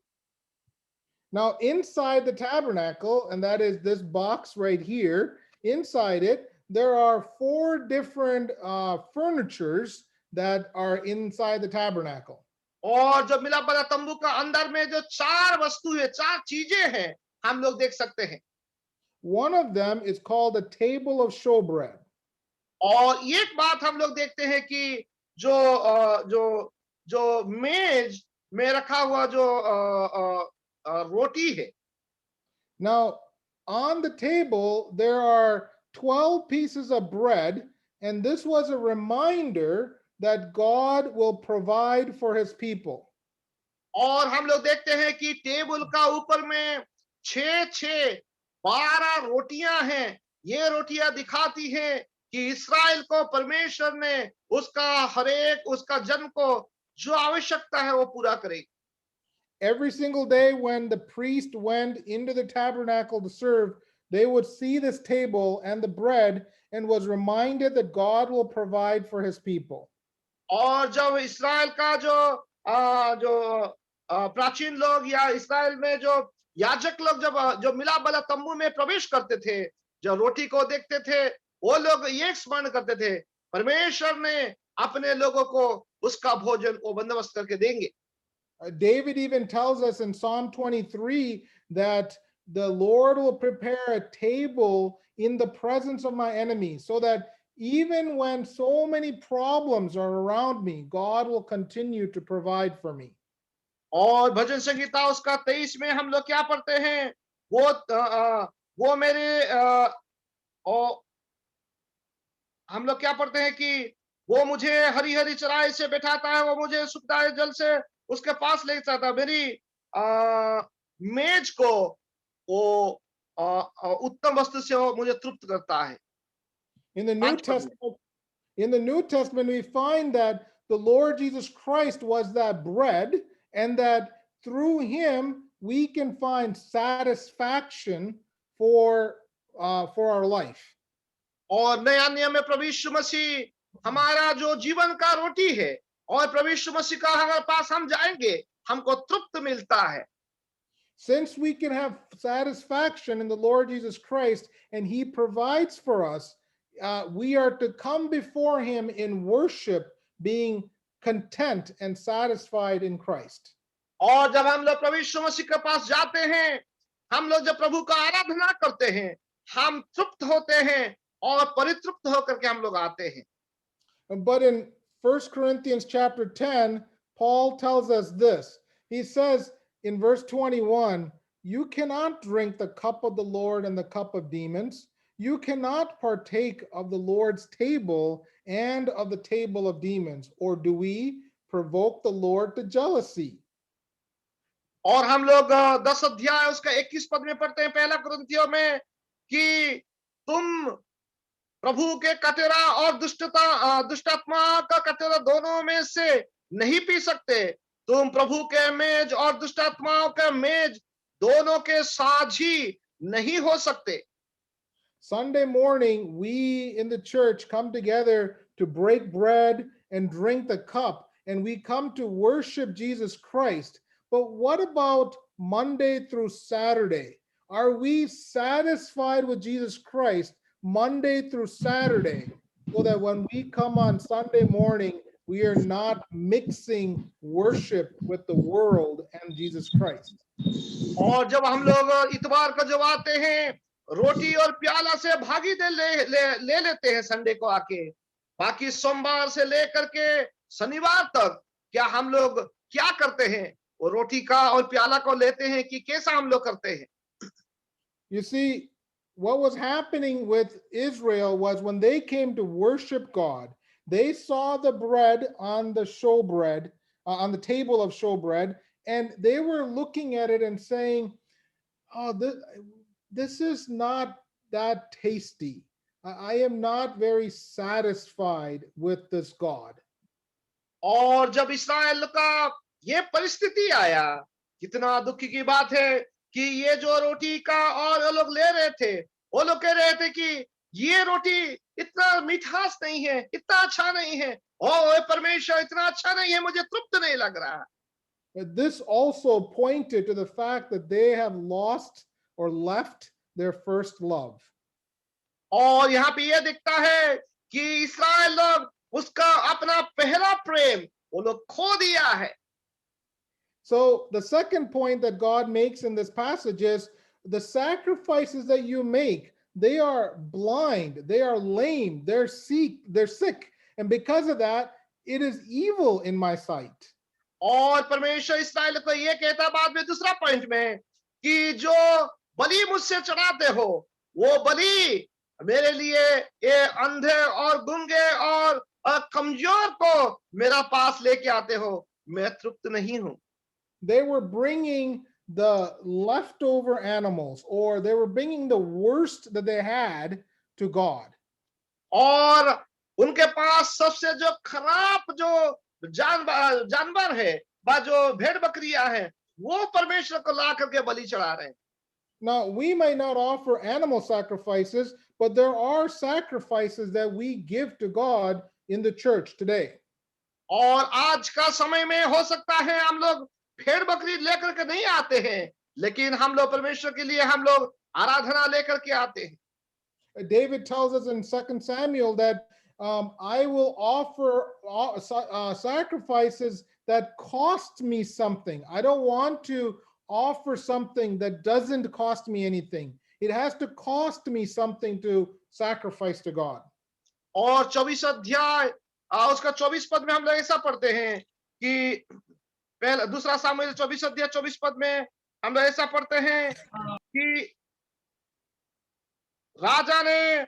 [SPEAKER 1] Now, inside the tabernacle, and that is this box right here, inside it, there are 4 different furnitures that are inside the tabernacle.
[SPEAKER 2] और जब मिलाप वाला तंबू का अंदर में जो 4 वस्तु है, 4 चीजें हैं, हम लोग देख सकते हैं।
[SPEAKER 1] One of them is called the table of showbread.
[SPEAKER 2] और एक बात हम लोग देखते हैं कि जो मेज में रखा हुआ जो रोटी है।
[SPEAKER 1] Now, on the table, there are 12 pieces of bread, and this was a reminder that God will provide for his people.
[SPEAKER 2] और हम लोग देखते हैं कि टेबल का ऊपर में 12 रोटियां हैं। ये रोटियां दिखाती हैं कि इस्राएल को परमेश्वर ने उसका जन्म को जो आवश्यकता है वो पूरा करेगी।
[SPEAKER 1] Every single day when the priest went into the tabernacle to serve, they would see this table and the bread and was reminded that God will provide for his people.
[SPEAKER 2] और जब इस्राएल का जो प्राचीन लोग या इस्राएल में जो याजक लोग जो मिलाप वाला तंबू में प्रवेश करते थे, जो रोटी को देखते थे, वो लोग ये स्मरण करते थे, परमेश्वर ने अपने लोगों को उसका भोजन वो बंदोबस्त करके देंगे।
[SPEAKER 1] David even tells us in Psalm 23 that the Lord will prepare a table in the presence of my enemies, so that even when so many problems are around me, God will continue to provide for me.
[SPEAKER 2] और भजन संगीता उसका 23 में हम लोग क्या पढ़ते हैं, वो मेरे हम लोग क्या पढ़ते हैं कि वो मुझे हरी हरी चराई से बैठाता है, वो मुझे सुखदायक जल से उसके पास ले जाता है, मेरी मेज को वो उत्तम वस्तु से वो मुझे तृप्त करता है।
[SPEAKER 1] In the New Testament, we find that the Lord Jesus Christ was that bread, and that through him we can find satisfaction for our life.
[SPEAKER 2] और नया नियम में प्रभु यीशु मसीह हमारा जो जीवन का रोटी है, और प्रभु यीशु मसीह का हमारे पास हम जाएंगे, हमको तृप्त मिलता है।
[SPEAKER 1] Since we can have satisfaction in the Lord Jesus Christ and he provides for us, we are to come before him in worship, being content and satisfied in Christ.
[SPEAKER 2] और जब हम लोग प्रभु यीशु मसीह के पास जाते हैं, हम लोग जब प्रभु का आराधना करते हैं, हम तृप्त होते हैं और परितृप्त होकर के हम लोग आते हैं।
[SPEAKER 1] But in 1 Corinthians chapter 10, Paul tells us this. He says in verse 21, you cannot drink the cup of the Lord and the cup of demons. You cannot partake of the Lord's table and of the table of demons. Or do we provoke the Lord to jealousy?
[SPEAKER 2] और हम लोग 10 अध्याय उसका 21 पद में पढ़ते हैं पहला कुरिन्थियों में कि तुम प्रभु के कटोरा और दुष्टात्मा का कटोरा दोनों में से नहीं पी सकते। तुम प्रभु के मेज और दुष्टात्माओं का मेज दोनों के साझी नहीं हो सकते।
[SPEAKER 1] Sunday morning, we in the church come together to break bread and drink the cup, and we come to worship Jesus Christ. But what about Monday through Saturday? Are we satisfied with Jesus Christ Monday through Saturday so that when we come on Sunday morning, we are not mixing worship with the world and Jesus Christ?
[SPEAKER 2] और जब हम लोग इतवार को जब आते हैं, रोटी और प्याला से भागी ले लेते हैं संडे को आके, बाकी सोमवार से लेकर के शनिवार तक क्या हम लोग क्या करते हैं? वो रोटी का और प्याला को लेते हैं कि कैसा हम लोग करते हैं?
[SPEAKER 1] You see, what was happening with Israel was when they came to worship God, they saw the bread on the showbread, on the table of showbread, and they were looking at it and saying, oh, this is not that tasty. I am not very satisfied with this God.
[SPEAKER 2] और जब इस्राएल का ये परिस्थिति आया, कितना दुख की बात है कि ये जो रोटी का और वो लोग ले रहे थे, वो लोग कह रहे थे कि ये रोटी इतना मिठास नहीं है, इतना अच्छा नहीं है, ओ परमेश्वर इतना अच्छा नहीं है, मुझे तृप्त नहीं लग रहा।
[SPEAKER 1] But this also pointed to the fact that they have lost or left their first love.
[SPEAKER 2] और यहाँ पे ये दिखता है कि इस्राएल लोग उसका अपना पहला प्रेम वो लोग खो दिया है।
[SPEAKER 1] So the second point that God makes in this passage is the sacrifices that you make, they are blind, they are lame, they're sick, and because of that, it is evil in my sight.
[SPEAKER 2] और परमेश्वर इस्राएल को ये कहता बाद में दूसरा point में कि जो बलि मुझसे चढ़ाते हो, वो बलि मेरे लिए ये अंधे और गूंगे और कमजोर को मेरा पास लेके आते हो, मैं तृप्त नहीं हूं।
[SPEAKER 1] They were bringing the leftover animals, or they were bringing the worst that they had to God.
[SPEAKER 2] और उनके पास सबसे जो खराब जो जानवर है, जो भेड़ बकरियां हैं, वो परमेश्वर को ला करके बलि चढ़ा रहे हैं।
[SPEAKER 1] Now, we may not offer animal sacrifices, but there are sacrifices that we give to God in the church today.
[SPEAKER 2] और आज का समय में हो सकता है हम लोग भेड़ बकरी लेकर के नहीं आते हैं, लेकिन हम लोग परमेश्वर के लिए हम लोग आराधना लेकर के आते हैं।
[SPEAKER 1] David tells us in 2 Samuel that I will offer sacrifices that cost me something. I don't want to offer something that doesn't cost me anything. It has to cost me something to sacrifice to God.
[SPEAKER 2] और 24 अध्याय उसका 24 पद में हम लोग ऐसा पढ़ते हैं कि पहला दूसरा सामुएल 24 अध्याय 24 पद में हम लोग ऐसा पढ़ते हैं कि राजा ने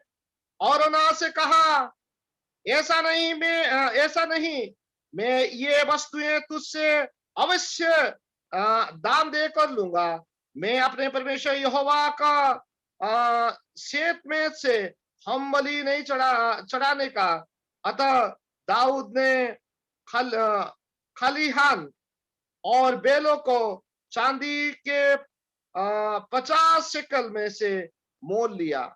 [SPEAKER 2] औरना से कहा, ऐसा नहीं, मैं ये वस्तुएं तुझसे अवश्य दाम देकर लूंगा। मैं अपने परमेश्वर यहोवा का शेत में से हम बलि नहीं चढ़ाने का। अतः दाऊद ने खलिहान और बेलों को चांदी के 50 शेकल में से मोल लिया।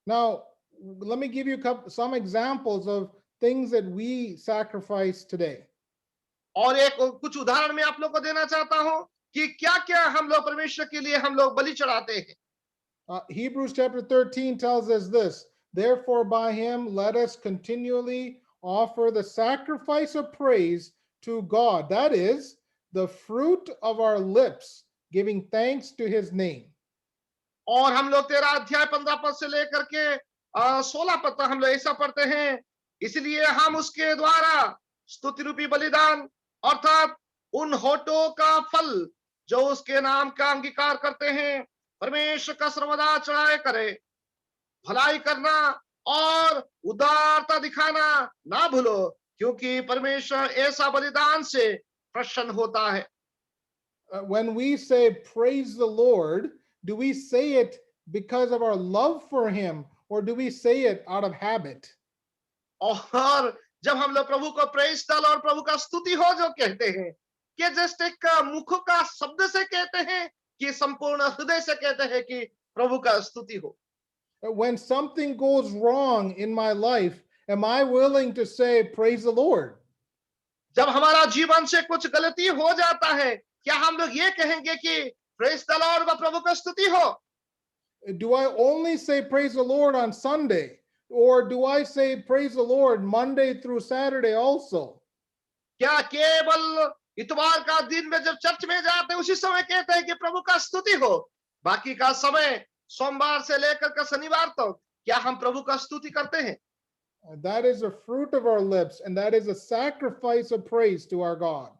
[SPEAKER 1] Now, let me give you some examples of things that we sacrifice today.
[SPEAKER 2] और एक कुछ उदाहरण मैं आप लोग को देना चाहता हूं कि क्या-क्या हम लोग परमेश्वर के लिए हम लोग बलि चढ़ाते हैं।
[SPEAKER 1] Hebrews chapter 13 tells us this, Therefore, by him, let us continually offer the sacrifice of praise to God. That is the fruit of our lips, giving thanks to his name.
[SPEAKER 2] और हम लोग 13 अध्याय 15 पद से लेकर के 16 पद तक हम लोग ऐसा पढ़ते हैं, इसलिए हम उसके द्वारा स्तुति रूपी बलिदान अर्थात उन होठों का फल जो उसके नाम का अंगीकार करते हैं परमेश्वर का सर्वदा चढ़ाए करे। भलाई करना और उदारता दिखाना ना भूलो, क्योंकि परमेश्वर ऐसा बलिदान से प्रसन्न होता है।
[SPEAKER 1] When we say praise the Lord, do we say it because of our love for him, or do we say it out of habit?
[SPEAKER 2] और जब हम लोग प्रभु को प्रेज दल और प्रभु का स्तुति हो जो कहते हैं, कि जस्ट एक मुख का शब्द से कहते हैं कि संपूर्ण हृदय से कहते हैं कि प्रभु का स्तुति हो।
[SPEAKER 1] When something goes wrong in my life, am I willing to say praise the Lord?
[SPEAKER 2] जब हमारा जीवन से कुछ गलती हो जाता है, क्या हम लोग ये कहेंगे कि प्रेज द लॉर्ड व प्रभु का स्तुति हो?
[SPEAKER 1] Do I only say praise the Lord on Sunday, or do I say praise the Lord Monday through Saturday also?
[SPEAKER 2] क्या केवल इतवार का दिन में जब चर्च में जाते हैं उसी समय कहते हैं कि प्रभु का स्तुति हो, बाकी का समय सोमवार से लेकर के शनिवार तक क्या हम प्रभु का स्तुति करते हैं?
[SPEAKER 1] That is the fruit of our lips, and that is a sacrifice of praise to our God.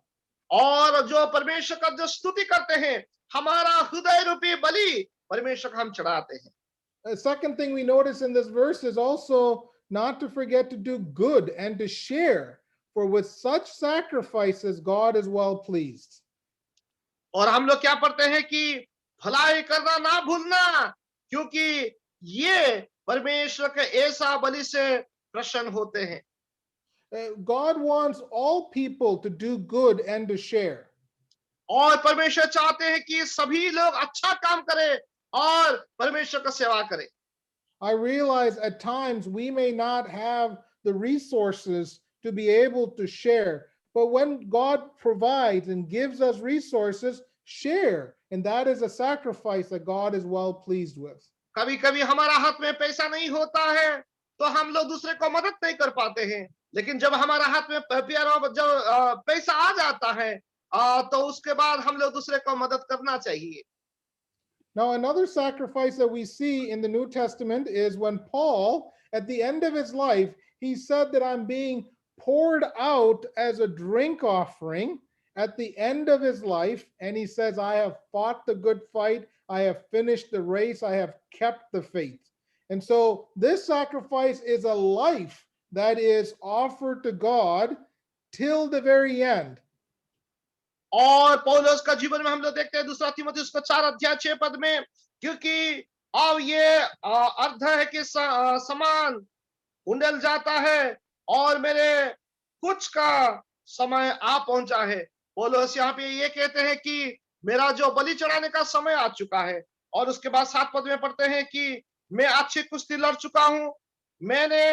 [SPEAKER 2] और जो परमेश्वर का जो स्तुति करते हैं, हमारा हृदय रूपी बलि परमेश्वर को हम चढ़ाते हैं।
[SPEAKER 1] The second thing we notice in this verse is also not to forget to do good and to share, for with such sacrifices God is well pleased.
[SPEAKER 2] और हम लोग क्या पढ़ते हैं कि भलाई करना ना भूलना, क्योंकि ये परमेश्वर के ऐसा बलि से प्रसन्न होते हैं।
[SPEAKER 1] God wants all people to do good and to share.
[SPEAKER 2] और परमेश्वर चाहते हैं कि सभी लोग अच्छा काम करें और परमेश्वर का सेवा करें।
[SPEAKER 1] I realize at times we may not have the resources to be able to share, but when God provides and gives us resources, share. And that is a sacrifice that God is well pleased with.
[SPEAKER 2] कभी कभी हमारा हाथ में पैसा नहीं होता है तो हम लोग दूसरे को मदद नहीं कर पाते हैं, लेकिन जब हमारा हाथ में जब पैसा आ जाता है तो उसके बाद हम लोग दूसरे को मदद करना चाहिए।
[SPEAKER 1] Now, another sacrifice that we see in the New Testament is when Paul, at the end of his life, he said that I'm being poured out as a drink offering at the end of his life. And he says, I have fought the good fight, I have finished the race, I have kept the faith. And so, this sacrifice is a life that is offered to God till the very end.
[SPEAKER 2] और पौलुस का जीवन में हम लोग देखते हैं दूसरा तीमुथियुस का 4 अध्याय 6 पद में, क्योंकि अब ये अर्थ है कि समान उंडेल जाता है और मेरे कुछ का समय आ पहुंचा है। पौलुस यहाँ पे ये कहते हैं कि मेरा जो बलि चढ़ाने का समय आ चुका है, और उसके बाद 7 पद में पढ़ते हैं कि मैं अच्छी कुश्ती लड़ चुका हूं, मैंने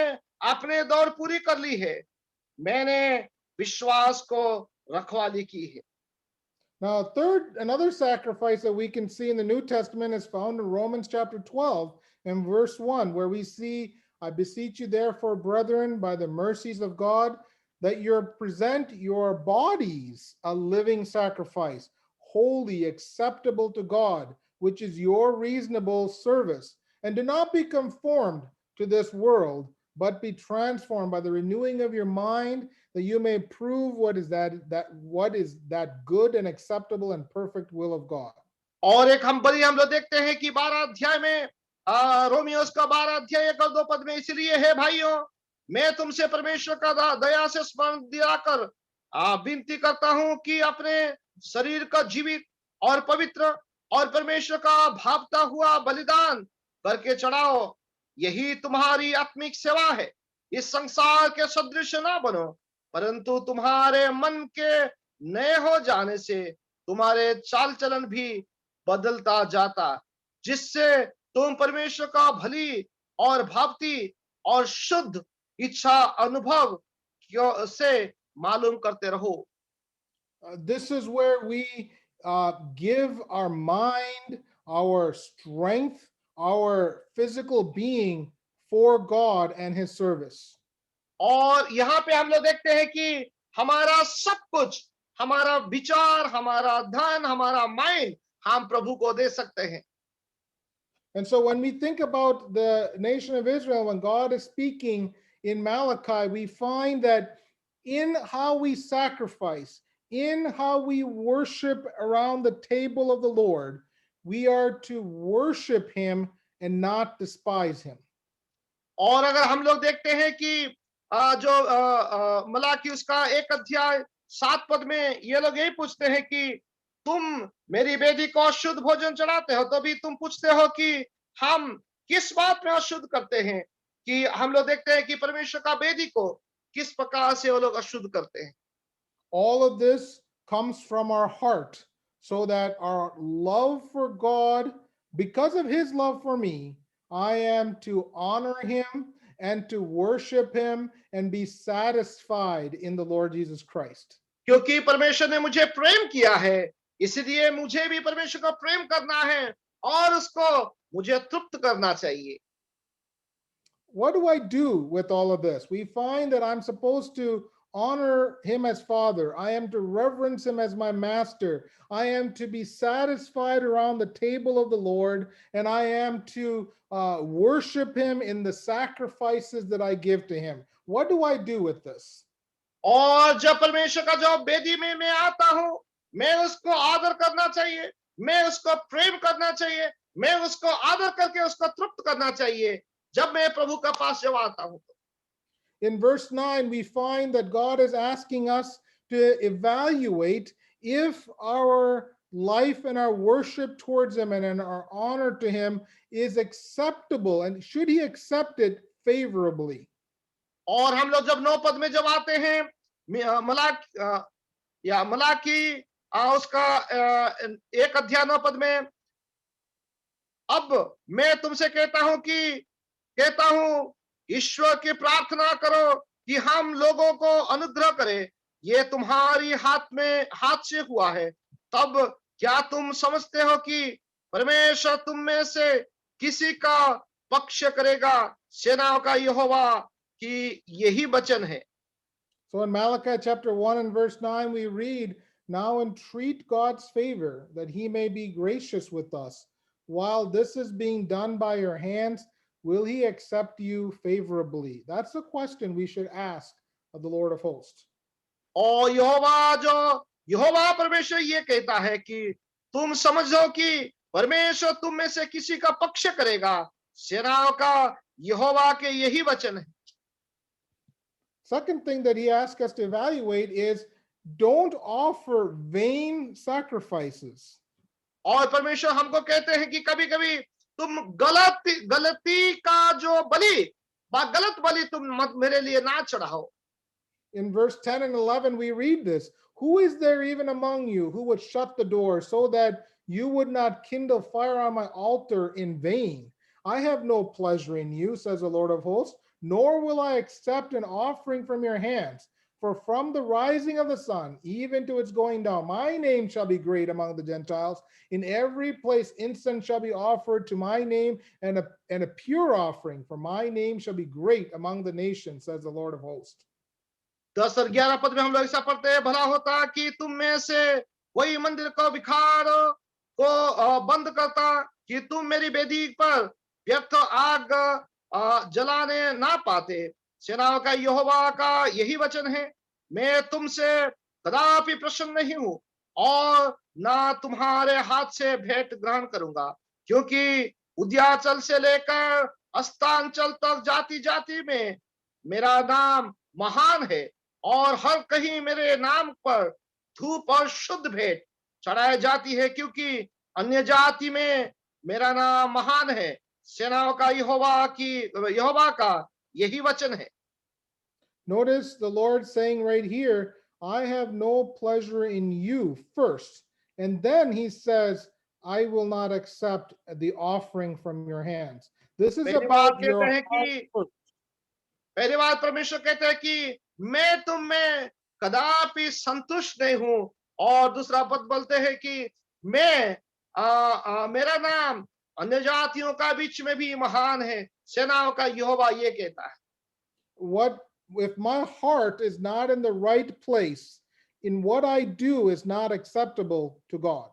[SPEAKER 2] अपने दौड़ पूरी कर ली है, मैंने विश्वास को रखवाली की है।
[SPEAKER 1] Now, another sacrifice that we can see in the New Testament is found in Romans chapter 12 and verse 1, where we see, I beseech you, therefore, brethren, by the mercies of God, that you present your bodies a living sacrifice, holy, acceptable to God, which is your reasonable service. And do not be conformed to this world, but be transformed by the renewing of your mind, that you may prove what is that good and acceptable and perfect will of God.
[SPEAKER 2] और एक हम लोग देखते हैं कि 12 अध्याय में रोमियोस का 12 अध्याय 1 और 2 पद में, इसलिए है भाइयों, मैं तुमसे परमेश्वर का दया से स्मरण दिलाकर विनती करता हूं कि अपने शरीर का जीवित और पवित्र और परमेश्वर का भावता हुआ बलिदान करके चढ़ाओ, यही तुम्हारी आत्मिक सेवा है। इस संसार के सदृश ना बनो, परंतु तुम्हारे मन के नए हो जाने से तुम्हारे चाल चलन भी बदलता जाता, जिससे तुम परमेश्वर का भली और भावती और शुद्ध इच्छा अनुभव से मालूम करते रहो।
[SPEAKER 1] This is where we give our mind, our strength, our physical being for God and his service.
[SPEAKER 2] और यहाँ पे हम लोग देखते हैं कि हमारा सब कुछ, हमारा विचार, हमारा धन, हमारा माइंड हम प्रभु को दे सकते हैं।
[SPEAKER 1] And so when we think about the nation of Israel, when God is speaking in Malachi, we find that in how we sacrifice, in how we worship around the table of the Lord, we are to worship him and not despise him.
[SPEAKER 2] और अगर हम लोग देखते हैं कि मलाकी उसका 1 अध्याय 7 पद में ये लोग यही पूछते हैं कि तुम मेरी वेदी को अशुद्ध भोजन चढ़ाते हो, तो भी तुम पूछते हो कि हम किस बात में अशुद्ध करते हैं। कि हम लोग देखते हैं कि परमेश्वर का वेदी को किस प्रकार से वो लोग अशुद्ध करते हैं।
[SPEAKER 1] All of this comes from our heart, so that our love for God, because of his love for me, I am to honor him and to worship him and be satisfied in the Lord Jesus Christ.
[SPEAKER 2] क्योंकि परमेश्वर ने मुझे प्रेम किया है, इसलिए मुझे भी परमेश्वर को प्रेम करना है और उसको मुझे तृप्त करना चाहिए।
[SPEAKER 1] What do I do with all of this? We find that I'm supposed to honor him as father. I am to reverence him as my master. I am to be satisfied around the table of the Lord, and I am to worship him in the sacrifices that I give to him. What do I do with this?
[SPEAKER 2] और जब परमेश्वर का जो वेदी में मैं आता हूं, मैं उसको आदर करना चाहिए, मैं उसको प्रेम करना चाहिए, मैं उसको आदर करके उसको तृप्त करना चाहिए जब मैं प्रभु का पास जब आता हूं।
[SPEAKER 1] In verse 9, we find that God is asking us to evaluate if our life and our worship towards him and our honor to him is acceptable, and should he accept it favorably.
[SPEAKER 2] और हम लोग जब 9 पद में जब आते हैं, मलाकी उसका 1 अध्याय 9 पद में, अब मैं तुमसे कहता हूं ईश्वर की प्रार्थना करो कि हम लोगों को अनुग्रह करे, ये तुम्हारी हाथ से हुआ है। तब क्या तुम समझते हो कि परमेश्वर तुम में से किसी का पक्ष करेगा? सेनाओं का यहोवा की यही वचन है।
[SPEAKER 1] So in Malachi chapter 1 and verse 9, we read, "Now entreat God's favor, that he may be gracious with us. While this is being done by your hands, will he accept you favorably?" That's the question we should ask of the Lord of hosts.
[SPEAKER 2] और यहोवा परमेश्वर ये कहता है कि तुम समझो कि परमेश्वर तुम में से किसी का पक्ष करेगा। सेनाओं का यहोवा के यही वचन है।
[SPEAKER 1] Second thing that he asks us to evaluate is, don't offer vain sacrifices.
[SPEAKER 2] और परमेश्वर हमको कहते हैं कि कभी-कभी तुम गलती का जो बलि, गलत बलि तुम मत मेरे लिए ना चढ़ाओ।
[SPEAKER 1] In verse 10 and 11, we read this. Who is there even among you who would shut the door so that you would not kindle fire on my altar in vain? I have no pleasure in you, says the Lord of hosts, nor will I accept an offering from your hands. For from the rising of the sun, even to its going down, my name shall be great among the Gentiles. In every place incense shall be offered to my name, and a pure offering, for my name shall be great among the nations, says the Lord of hosts.
[SPEAKER 2] 10 और 11 पद में हम लोग ऐसा पढ़ते हैं, भला होता कि तुम में से कोई मंदिर को विखार को बंद करता, कि तुम मेरी वेदी पर व्यर्थ आग जलाने ना पाते। सेनाओं का यहोवा का यही वचन है, मैं तुमसे कदापि प्रसन्न नहीं हूं और ना तुम्हारे हाथ से भेंट ग्रहण करूंगा, क्योंकि उदयाचल से लेकर अस्तांचल तक जाति जाति में मेरा नाम महान है, और हर कहीं मेरे नाम पर धूप और शुद्ध भेंट चढ़ाई जाती है, क्योंकि अन्य जाति में मेरा नाम महान है। सेनाओं का यहोवा का यही वचन है।
[SPEAKER 1] Notice the Lord saying right here, I have no pleasure in you first. And then he says, I will not accept the offering from your hands. This is
[SPEAKER 2] पहली बात
[SPEAKER 1] about your
[SPEAKER 2] कहते हैं
[SPEAKER 1] heart
[SPEAKER 2] कि
[SPEAKER 1] first.
[SPEAKER 2] पहली बात परमेश्वर कहते हैं कि मैं तुम में कदापि संतुष्ट नहीं हूं, और दूसरा पद बोलते हैं कि मेरा नाम अन्य जातियों का बीच में भी महान है। सेनाओं का यहोवा ये कहता है।
[SPEAKER 1] What if my heart is not in the right place, in what I do is not acceptable to God?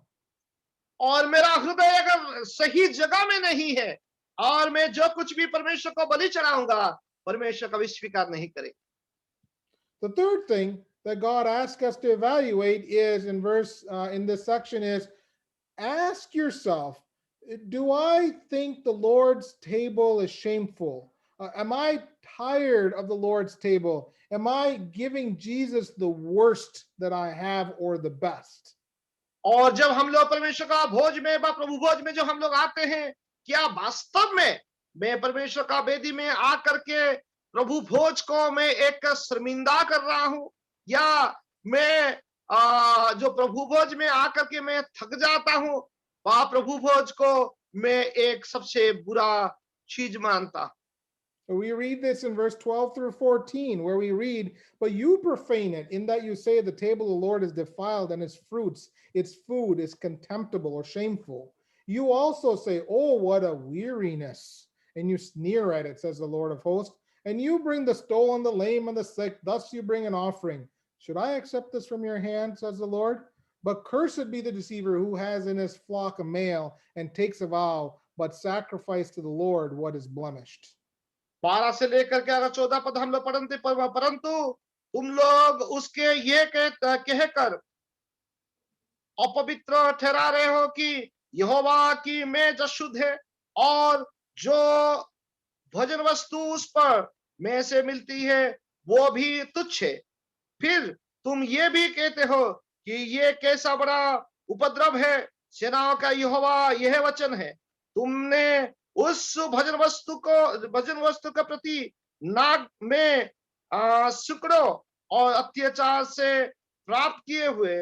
[SPEAKER 2] और मेरा हृदय अगर सही जगह में नहीं है और मैं जो कुछ भी परमेश्वर को बलि चढ़ाऊंगा, परमेश्वर कभी स्वीकार नहीं करेगा।
[SPEAKER 1] The third thing that God asks us to evaluate is in this section is ask yourself, do I think the Lord's table is shameful? Am I tired of the Lord's table? Am I giving Jesus the worst that I have or the best?
[SPEAKER 2] और जब हम लोग परमेश्वर का भोज में प्रभु भोज में जो हम लोग आते हैं, क्या वास्तव में मैं परमेश्वर का वेदी में आकर के प्रभु भोज को मैं एक शर्मिंदा कर रहा हूं, या मैं जो प्रभु भोज में आकर के मैं थक जाता हूं, वह प्रभु भोज को मैं एक सबसे बुरा चीज मानता हूं।
[SPEAKER 1] We read this in verse 12 through 14, where we read, but you profane it, in that you say the table of the Lord is defiled, and its fruits, its food is contemptible or shameful. You also say, oh, what a weariness. And you sneer at it, says the Lord of hosts. And you bring the stolen, the lame, and the sick. Thus you bring an offering. Should I accept this from your hand, says the Lord? But cursed be the deceiver who has in his flock a male and takes a vow, but sacrifice to the Lord what is blemished.
[SPEAKER 2] 12 से लेकर के अगर 14 पद हम लोग पढ़ते, परंतु तुम लोग उसके ये कहकर अपवित्र ठहरा रहे हो कि यहोवा की मेज अशुद्ध है, और जो भोजन वस्तु उस पर में से मिलती है वो भी तुच्छ है। फिर तुम ये भी कहते हो कि ये कैसा बड़ा उपद्रव है। सेनाओं का यहोवा यह वचन है, तुमने उस भजन वस्तु के प्रति नाग में सुकड़ों और अत्याचार से प्राप्त किए हुए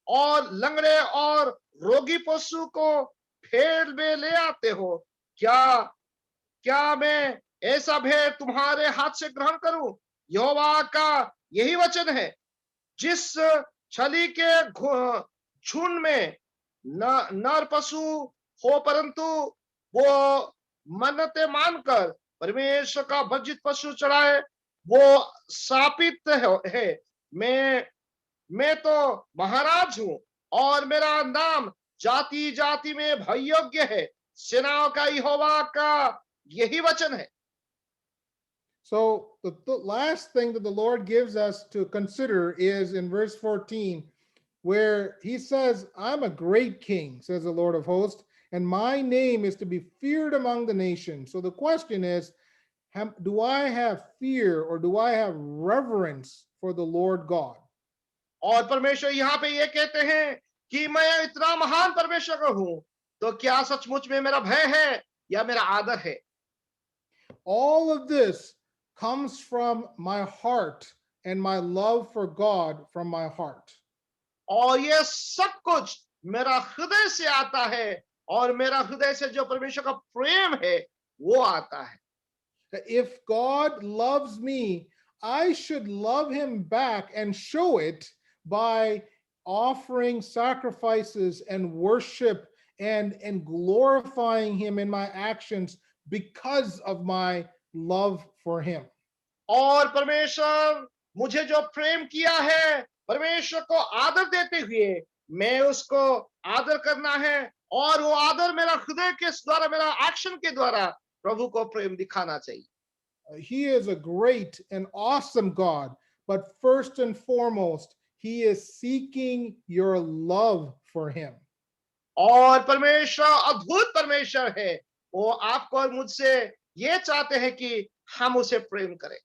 [SPEAKER 2] और लंगड़े और रोगी पशु को फेड़ में ले आते हो। क्या क्या मैं ऐसा भेड़ तुम्हारे हाथ से ग्रहण करूं? यहोवा का यही वचन है, जिस छली के झुंड में नर पशु हो, परंतु वो मन्नतें मानकर परमेश्वर का वर्जित पशु चढ़ाए, वो शापित है। मैं तो महाराज हूं और मेरा नाम जाति जाति में भययोग्य है। सेनाओं का यहोवा का यही वचन है।
[SPEAKER 1] So the last thing that the Lord gives us to consider is in verse 14, where he says, I'm a great king, says the Lord of hosts, and my name is to be feared among the nations. So the question is, do I have fear or do I have reverence for the Lord God?
[SPEAKER 2] और परमेश्वर यहाँ पे ये कहते हैं कि मैं इतना महान परमेश्वर हूं, तो क्या सचमुच में मेरा भय है या मेरा आदर है?
[SPEAKER 1] All of this comes from my heart and my love for God from my heart.
[SPEAKER 2] और ये सब कुछ मेरा हृदय से आता है, और मेरा हृदय से जो परमेश्वर का प्रेम है वो आता है।
[SPEAKER 1] If God loves me, I should love him back and show it by offering sacrifices and worship and glorifying him in my actions because of my love for him.
[SPEAKER 2] और परमेश्वर मुझे जो प्रेम किया है, परमेश्वर को आदर देते हुए मैं उसको आदर करना है, और वो आदर मेरा हृदय के द्वारा, मेरा एक्शन के द्वारा प्रभु को प्रेम दिखाना चाहिए।
[SPEAKER 1] He is a great and awesome God, but first and foremost, he is seeking your love for him.
[SPEAKER 2] और परमेश्वर अद्भुत परमेश्वर है, वो आपको और मुझसे ये चाहते हैं कि हम उसे प्रेम करें।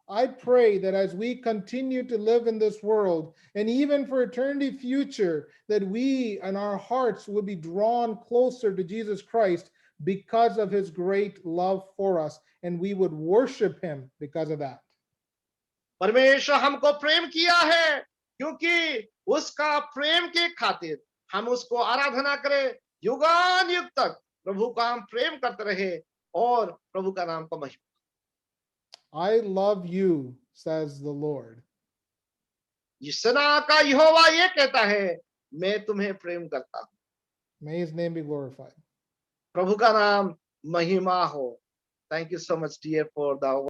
[SPEAKER 1] I pray that as we continue to live in this world, and even for eternity future, that we and our hearts will be drawn closer to Jesus Christ because of his great love for us, and we would worship him because of that.
[SPEAKER 2] परमेश्वर हमको प्रेम किया है, क्योंकि उसका प्रेम के खातिर हम उसको आराधना करें, युगान युग तक प्रभु का हम प्रेम करते रहे, और प्रभु का नाम को महिमा।
[SPEAKER 1] I love you, says the Lord.
[SPEAKER 2] सेना का यहोवा ये कहता है, मैं तुम्हें प्रेम करता हूं।
[SPEAKER 1] May his name be glorified.
[SPEAKER 2] प्रभु का नाम महिमा हो। Thank you so much, dear, for the